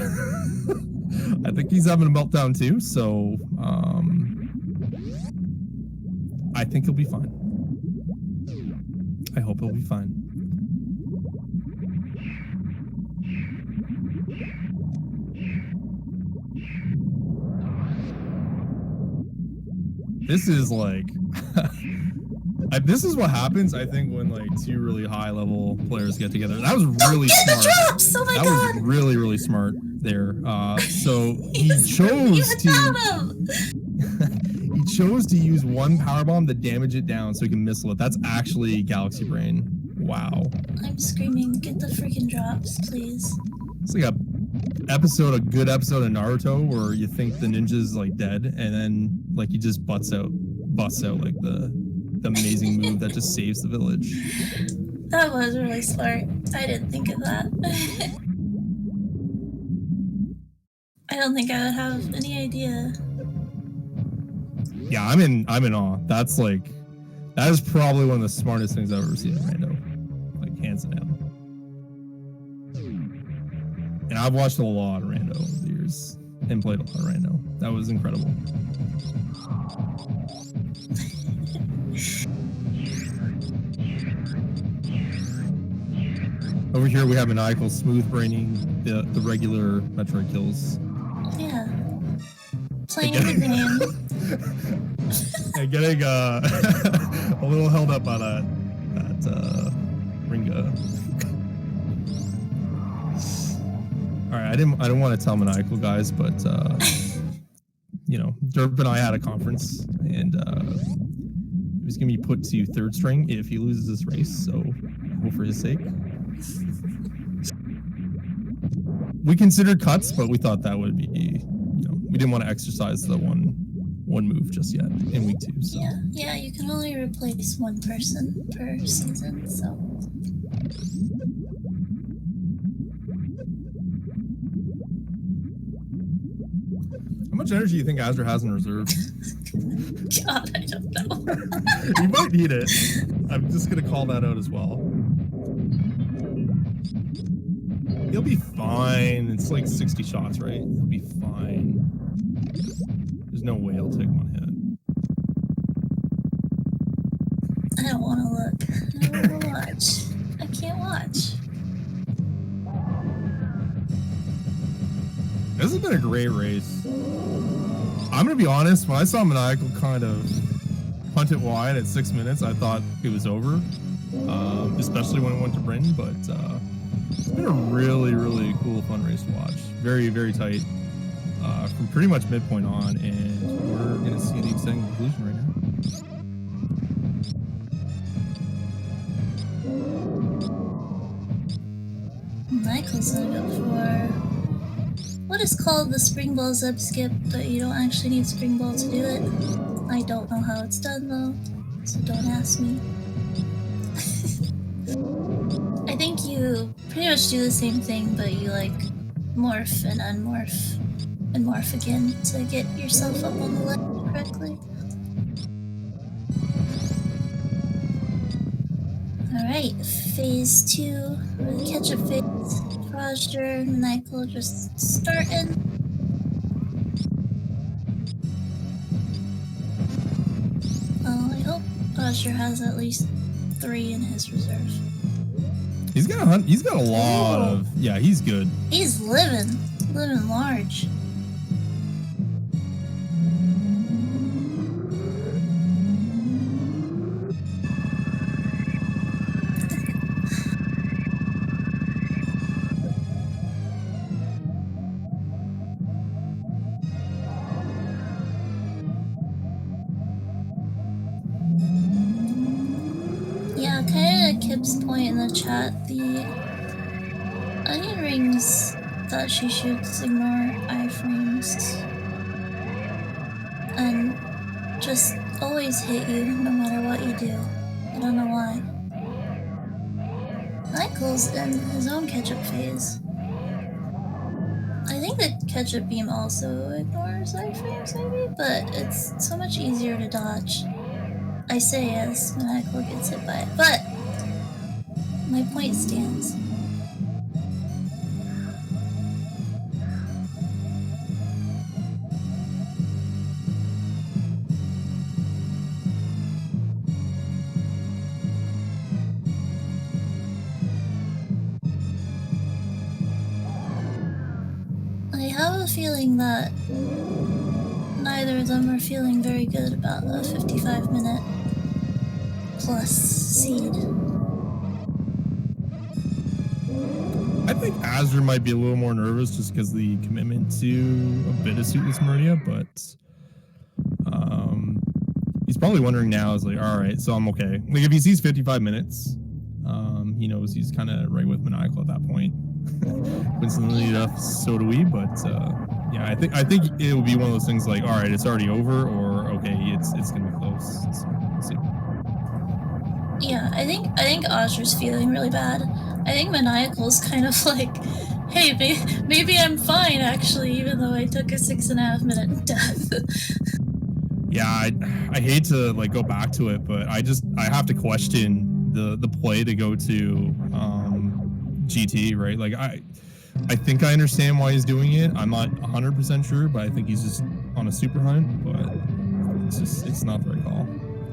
I think he's having a meltdown too. So, I think he'll be fine. I hope he'll be fine. This is like, this is what happens, I think, when like two really high level players get together. That was really smart. The drops! Oh my God. Was really, really smart there. So he chose to he chose to use one powerbomb to damage it down so he can missile it. That's actually Galaxy Brain. Wow. I'm screaming, get the freaking drops, please. It's like a good episode of Naruto where you think the ninja's like dead, and then like he just busts out like the amazing move that just saves the village. That was really smart. I didn't think of that. I don't think I would have any idea. Yeah, I'm in awe. That is probably one of the smartest things I've ever seen in Rando. Like hands down. And I've watched a lot of Rando over the years and played a lot of Rando. That was incredible. Over here we have Maniacal smooth braining the regular Metroid kills. Yeah. Playing the game. And getting a little held up by that Ringa. All right, I didn't want to tell Maniacal guys, but you know, Derp and I had a conference, and he was gonna be put to third string if he loses this race. So, hope for his sake. We considered cuts, but we thought that would be, you know, we didn't want to exercise the one move just yet in week 2. So. Yeah, you can only replace one person per season, so. How much energy do you think Azra has in reserve? God, I don't know. You might need it. I'm just gonna call that out as well. He'll be fine. It's like 60 shots, right? He'll be fine. There's no way he'll take one hit. I don't want to look. I don't want to watch. I can't watch. This has been a great race. I'm gonna be honest, when I saw Maniacal kind of punt it wide at 6 minutes, I thought it was over. Especially when it went to Bryn, but it's been a really, really cool, fun race to watch. Very, very tight from pretty much midpoint on, and we're gonna see the exciting conclusion right now. Michael's gonna go for what is called the spring ball zeb skip, but you don't actually need spring ball to do it. I don't know how it's done though, so don't ask me. I think you pretty much do the same thing, but you like morph and unmorph and morph again to get yourself up on the ledge correctly. Alright, phase 2, or the catch-up phase. Roger and Maniacal just starting. Oh, I hope Roger has at least 3 in his reserve. He's got a lot of, yeah, he's good. He's living large. Yeah, kind of Kip's point in the chat, the onion rings that she shoots ignore iframes and just always hit you no matter what you do. I don't know why. Michael's in his own catch-up phase. I think the catch-up beam also ignores iframes, maybe, but it's so much easier to dodge. I say as Maniacal gets hit by it, but my point stands. I have a feeling that neither of them are feeling very good about a 55-minute plus seed. I think Azure might be a little more nervous just because the commitment to a bit of Suitless Meridia, but he's probably wondering now, is like, all right, so I'm okay. Like if he sees 55 minutes, he knows he's kind of right with Maniacal at that point. Coincidentally enough, so do we, but yeah, I think it will be one of those things like, all right, it's already over, or okay, it's gonna be close. So we'll see. Yeah, I think Azure's feeling really bad. I think Maniacal's kind of like, hey, maybe I'm fine actually, even though I took a 6.5 minute death. Yeah, I hate to like go back to it, but I have to question the play to go to GT, right? Like I think I understand why he's doing it. I'm not 100% sure, but I think he's just on a super hunt. But it's not the right call.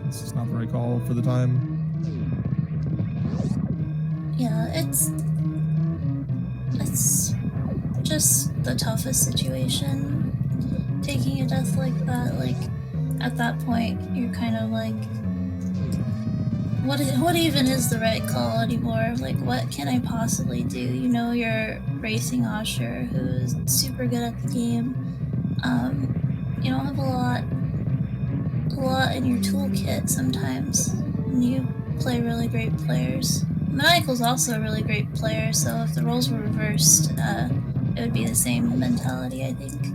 It's just not the right call for the time. Yeah, it's just the toughest situation. Taking a death like that, like at that point, you're kind of like, what even is the right call anymore? Like, what can I possibly do? You know, you're racing Osher, who's super good at the game. You don't have a lot in your toolkit sometimes, and you play really great players. Maniacal's also a really great player, so if the roles were reversed, it would be the same mentality, I think.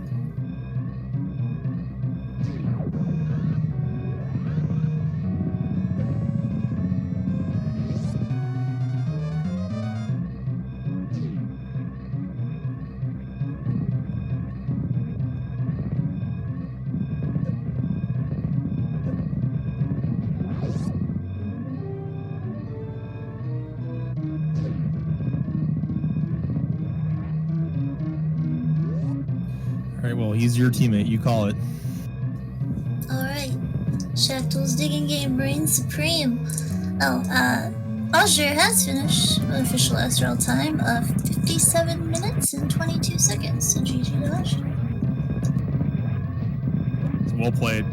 All right, well, he's your teammate. You call it. All right, Shaktool's digging game reigns supreme. Oh, Azure has finished with official SRL time of 57 minutes and 22 seconds. So GG to Azure. Well played.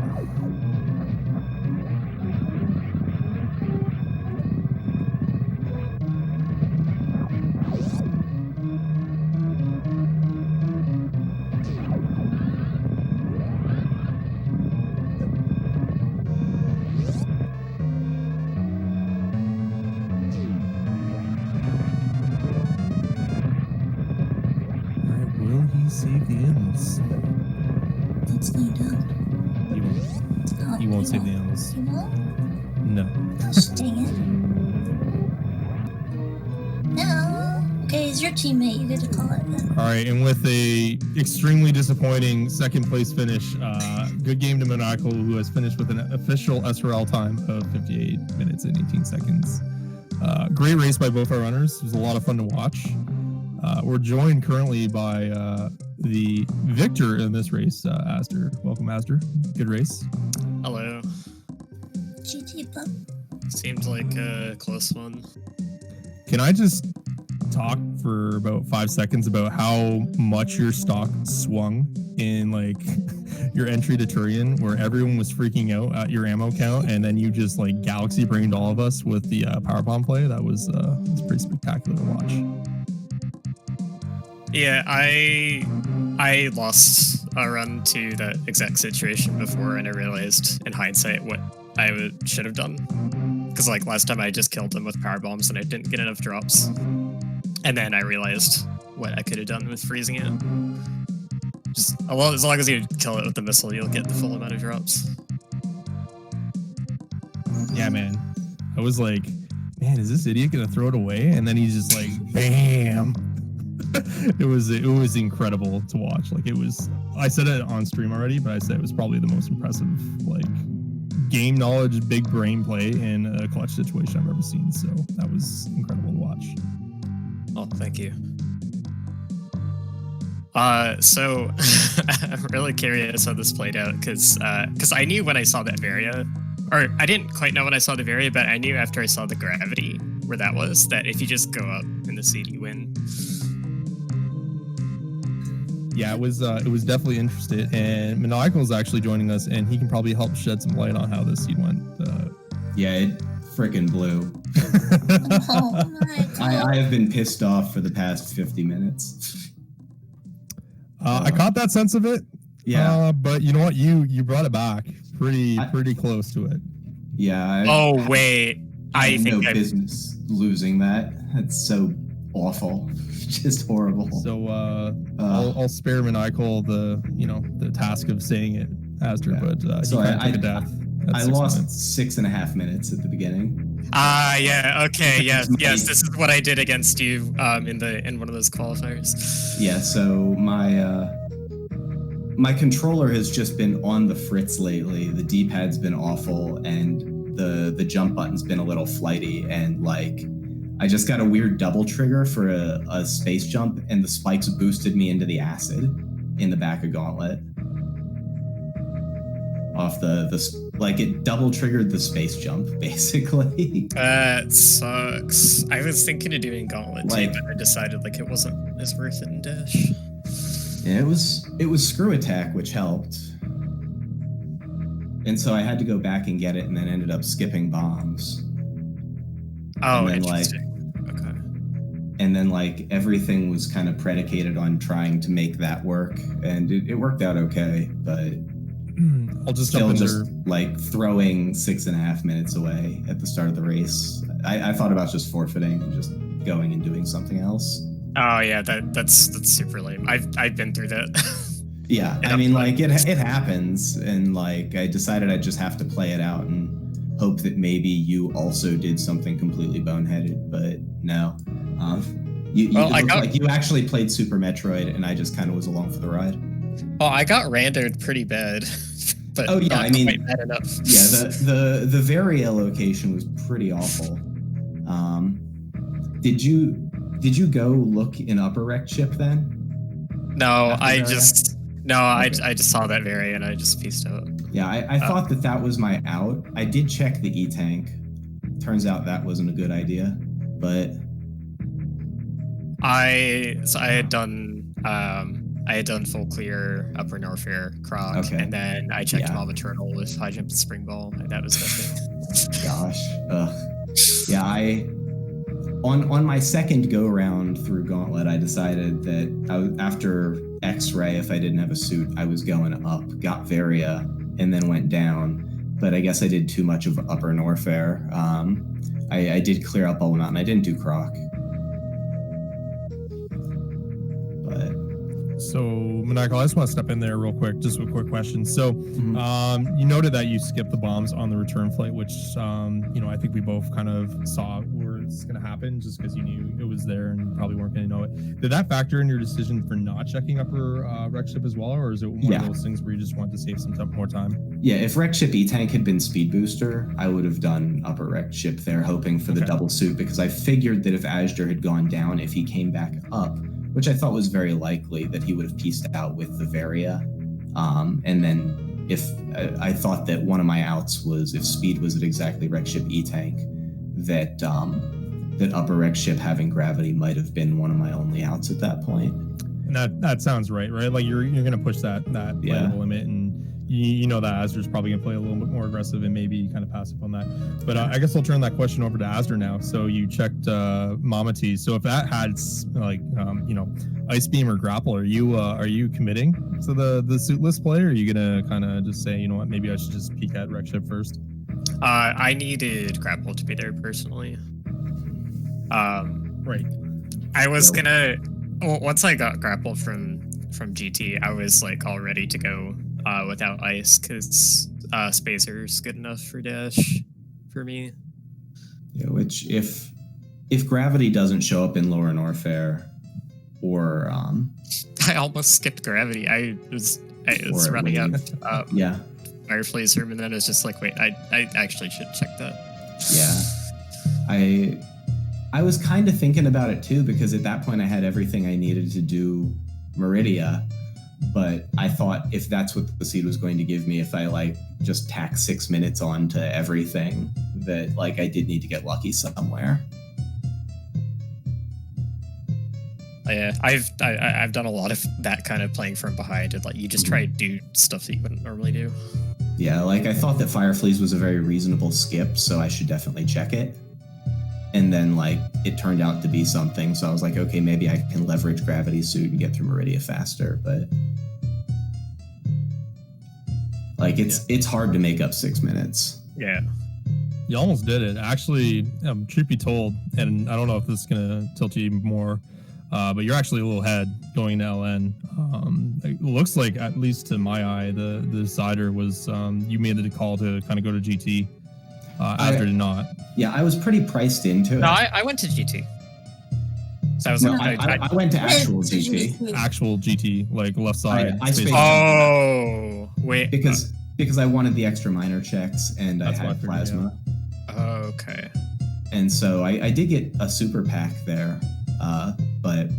Save the animals. Let's find out. He won't save the animals. He won't? No. Gosh, dang it. No. Okay, he's your teammate. You get to call it then. All right, and with a extremely disappointing second place finish, good game to Maniacal, who has finished with an official SRL time of 58 minutes and 18 seconds. Great race by both our runners. It was a lot of fun to watch. We're joined currently by the victor in this race, Aster. Welcome, Aster. Good race. Hello. GG, bub. Seems like a close one. Can I just talk for about 5 seconds about how much your stock swung in like your entry to Turian, where everyone was freaking out at your ammo count, and then you just like galaxy brained all of us with the power bomb play? That was pretty spectacular to watch. Yeah, I lost a run to that exact situation before, and I realized in hindsight what I should have done. Because like last time I just killed them with power bombs and I didn't get enough drops. And then I realized what I could have done with freezing it. Just as long as you kill it with the missile, you'll get the full amount of drops. Yeah, man. I was like, man, is this idiot gonna throw it away? And then he's just like, bam. It was incredible to watch. Like it was. I said it on stream already, but I said it was probably the most impressive like game knowledge, big brain play in a clutch situation I've ever seen. So that was incredible to watch. Oh, thank you. So I'm really curious how this played out because I knew when I saw that Varia, or I didn't quite know when I saw the Varia, but I knew after I saw the gravity where that was, that if you just go up in the seed, you win. Yeah, it was definitely interesting, and Maniacal is actually joining us, and he can probably help shed some light on how this seed went. Yeah, it freaking blew. Oh my god. I have been pissed off for the past 50 minutes. I caught that sense of it. Yeah. But you know what? You brought it back pretty close to it. Yeah. Oh wait, I I have think no business losing that. That's so awful. Just horrible. So I'll spare Maniacal the task of saying it, Astor, Yeah. but So he kinda I- took a death. at I 6 lost minutes. 6.5 minutes at the beginning. Yeah, okay, yes, My- yes. This is what I did against you in one of those qualifiers. Yeah, so my controller has just been on the fritz lately. The D-pad's been awful, and the jump button's been a little flighty, and like I just got a weird double trigger for a space jump, and the spikes boosted me into the acid in the back of Gauntlet. Off like it double triggered the space jump, basically. That sucks. I was thinking of doing Gauntlet Like- too, but I decided like it wasn't as worth it in Dash. Yeah, it was screw attack, which helped. And so I had to go back and get it, and then ended up skipping bombs. Oh, And then, like- interesting. Okay. And then like everything was kind of predicated on trying to make that work, and it worked out okay, but I'll just still jump in just like throwing 6.5 minutes away at the start of the race. I thought about just forfeiting and just going and doing something else. Oh yeah, that's super lame. I've been through that. Yeah, Yeah, I mean, but- like it happens, and like I decided I'd just have to play it out and hope that maybe you also did something completely boneheaded, but no. You you actually played Super Metroid, and I just kind of was along for the ride. Oh, I got randoed pretty bad. But Oh, yeah, not I mean- quite bad enough. Yeah, the Varia location was pretty awful. Did you go look in Upper Rec Chip then? No, After I Varia? just I just saw that Varia and I just pieced out. Yeah, I thought that was my out. I did check the E-Tank. Turns out that wasn't a good idea, but I had done full clear Upper Norfair Croc, Okay. and then I checked Yeah. Mama Turtle with high jump and spring ball, and that was nothing. gosh, yeah, on my second go round through Gauntlet, I decided that after X-Ray, if I didn't have a suit, I was going up, got Varia, and then went down. But I guess I did too much of Upper Norfair. I did clear up Bubble Mountain. I didn't do Croc. But So, Maniacal, I just want to step in there real quick, just a quick question. So, Mhm. you noted that you skipped the bombs on the return flight, which, I think we both kind of saw was going to happen just because you knew it was there and you probably weren't going to know it. Did that factor in your decision for not checking Upper Rec Ship as well, or is it one Yeah. of those things where you just want to save some more time? yeah, if Rec Ship E-Tank had been Speed Booster, I would have done Upper Rec Ship there, hoping for the Okay. double suit, because I figured that if Ashdar had gone down, if he came back up, which I thought was very likely, that he would have pieced out with the Varia. And then if I thought that one of my outs was if Speed was at exactly Rec Ship E-Tank, that Upper Rec Ship having gravity might have been one of my only outs at that point. And that sounds right? Like you're going to push that Yeah. level limit, and you know that Asder's probably going to play a little bit more aggressive and maybe kind of pass up on that. But I guess I'll turn that question over to Asder now. So you checked Mama T. So if that had Ice Beam or Grapple, are you committing to the suitless play, or are you going to kind of just say, you know what, maybe I should just peek at Rec Ship first? I needed Grapple to be there personally. Right. I was gonna once I got Grapple from GT, I was like all ready to go without ice because Spacer's good enough for Dash for me. Yeah, which if gravity doesn't show up in Lower Norfair, or I almost skipped gravity. I was Or running when up yeah, Firefly's room, and then I was just like, wait, I actually should check that. yeah. I was kind of thinking about it too, because at that point I had everything I needed to do Meridia, but I thought if that's what the seed was going to give me, if I like just tack 6 minutes on to everything, that like I did need to get lucky somewhere. Yeah, I've done a lot of that kind of playing from behind, and like you just try to do stuff that you wouldn't normally do. Yeah, like I thought that Fireflies was a very reasonable skip, so I should definitely check it. And then like it turned out to be something, so I was like, okay, maybe I can leverage Gravity Suit and get through Meridia faster, but like it's hard to make up 6 minutes. Yeah. You almost did it. Actually, truth be told, and I don't know if this is gonna tilt you even more, but you're actually a little ahead going to LN. It looks like, at least to my eye, the decider was you made the call to kind of go to GT. After did not. Yeah, I was pretty priced into it. No, I went to GT. So I was I went to actual GT. Actual GT, like left side. I spaced oh, wait. Because I wanted the extra minor checks and I That's what I had figured, plasma. Okay. And so I did get a super pack there, but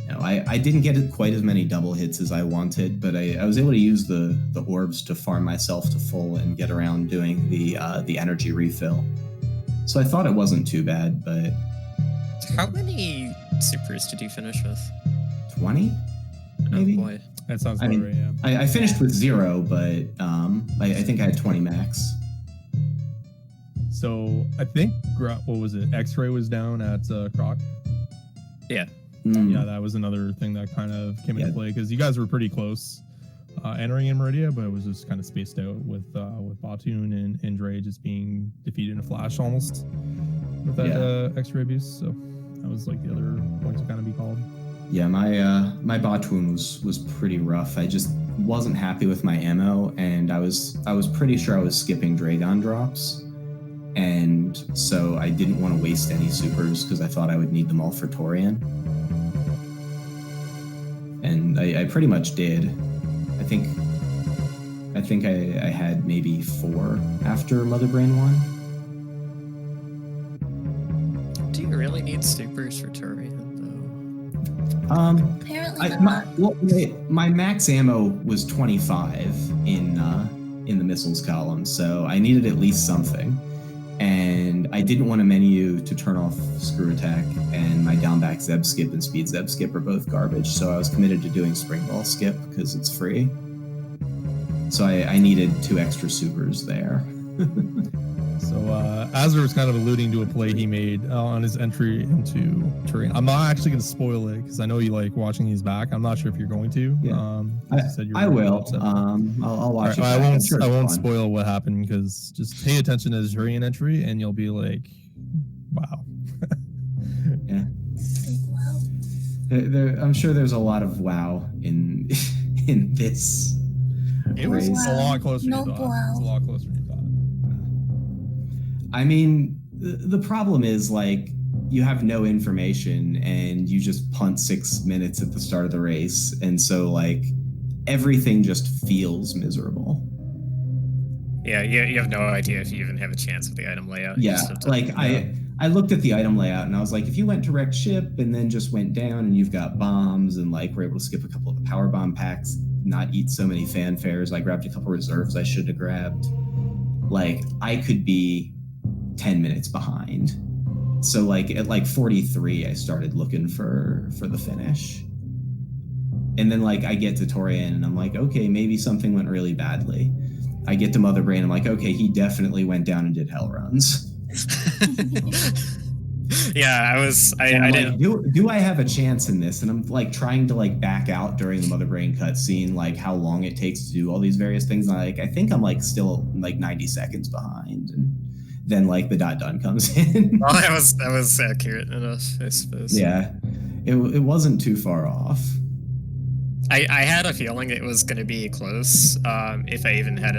you know, I didn't get quite as many double hits as I wanted, but I was able to use the orbs to farm myself to full and get around doing the energy refill. So I thought it wasn't too bad, but How many supers did you finish with? 20? Maybe? Oh boy. That sounds about right, yeah. I finished with 0, but I think I had 20 max. So I think, what was it? X-Ray was down at Croc. Yeah. Yeah, that was another thing that kind of came into play, because you guys were pretty close entering in Meridia, but it was just kind of spaced out with Batoon and Dre just being defeated in a flash almost with that X-Ray abuse. So that was like the other point to kind of be called. Yeah, my Batoon was pretty rough. I just wasn't happy with my ammo, and I was pretty sure I was skipping Dragon drops, and so I didn't want to waste any supers because I thought I would need them all for Torian. And I pretty much did. I think I had maybe 4 after Mother Brain 1. Do you really need supers for Turian, though? Apparently not. My max ammo was 25 in the missiles column, so I needed at least something. And I didn't want a menu to turn off Screw Attack, and my down back Zeb Skip and Speed Zeb Skip are both garbage, so I was committed to doing Spring Ball Skip because it's free. So I needed 2 extra supers there. So Azur was kind of alluding to a play he made on his entry into Turing. I'm not actually going to spoil it because I know you like watching these back. I'm not sure if you're going to. Yeah. You said you were I will. upset. I'll watch it. I back. won't. I'm sure I it's won't fun. spoil what happened, because just pay attention to his Turian entry and you'll be like, wow. Yeah. I'm sure there's a lot of wow in this. It was race. a lot closer than you No thought. wow. It's a lot closer than you thought. I mean, the problem is like you have no information and you just punt 6 minutes at the start of the race, and so like everything just feels miserable. Yeah, you have no idea if you even have a chance with the item layout. You Yeah, just have to- like I looked at the item layout and I was like, if you went direct ship and then just went down and you've got bombs and like we're able to skip a couple of the power bomb packs, not eat so many fanfares, I grabbed a couple reserves I should have grabbed. Like I could be 10 minutes behind. So like at like 43, I started looking for the finish. And then like I get to Torian and I'm like, okay, maybe something went really badly. I get to Mother Brain, I'm like, okay, he definitely went down and did hell runs. Yeah, I Like, didn't. do I have a chance in this? And I'm like trying to like back out during the Mother Brain cutscene, like how long it takes to do all these various things. And I think I'm like still like 90 seconds behind, and then like the done comes in. Well, that was accurate enough, I suppose. Yeah, it wasn't too far off. I had a feeling it was going to be close, if I even had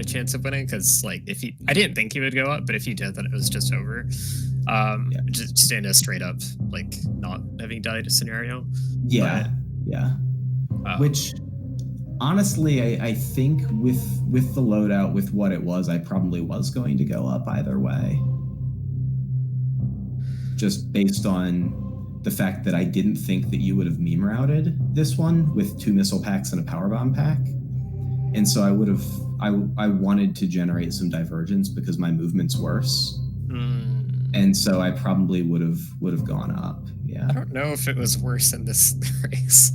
a chance of winning, because like I didn't think he would go up, but if he did, then it was just over. Just in a straight up like not having died scenario. Yeah, which honestly, I think with the loadout, with what it was, I probably was going to go up either way, just based on the fact that I didn't think that you would have meme routed this one with 2 missile packs and a power bomb pack. And so I wanted to generate some divergence because my movement's worse. And so I probably would have gone up. Yeah. I don't know if it was worse in this race.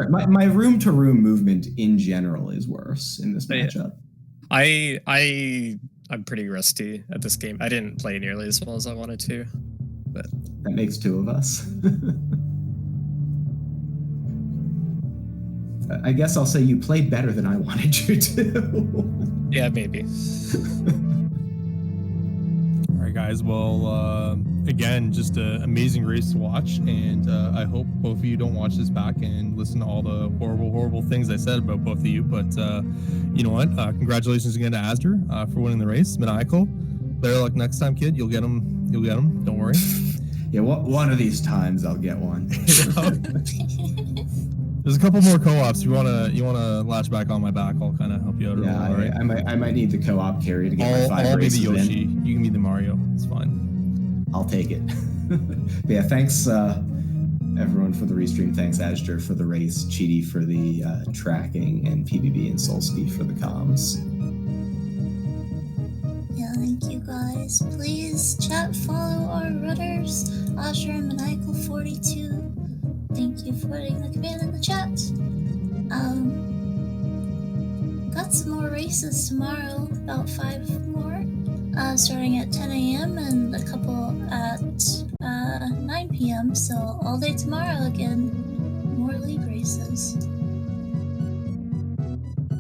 My room to room movement in general is worse in this matchup. I'm pretty rusty at this game. I didn't play nearly as well as I wanted to, but that makes 2 of us. I guess I'll say you played better than I wanted you to. Yeah, maybe. All right, guys. Well, again, just an amazing race to watch, and I hope both of you don't watch this back and listen to all the horrible things I said about both of you. But you know what? Congratulations again to Asder for winning the race. Maniacal, better luck next time, kid. You'll get them. You'll get them. Don't worry. Yeah, one of these times I'll get one. There's a couple more co-ops. You wanna latch back on my back? I'll kind of help you out. Yeah, right? I might need the co-op carry to get my 5 I'll be races the Yoshi. in. You can be the Mario. It's fine. I'll take it. But yeah, thanks everyone for the restream. Thanks Asder for the race, Cheaty for the tracking, and PBB and Solsky for the comms. Yeah, thank you guys. Please chat, follow our runners, Asher and Maniacal42. Thank you for putting the command in the chat. Got some more races tomorrow, about 5 more, starting at 10 a.m. and a couple at 9 p.m. So all day tomorrow again, more league races.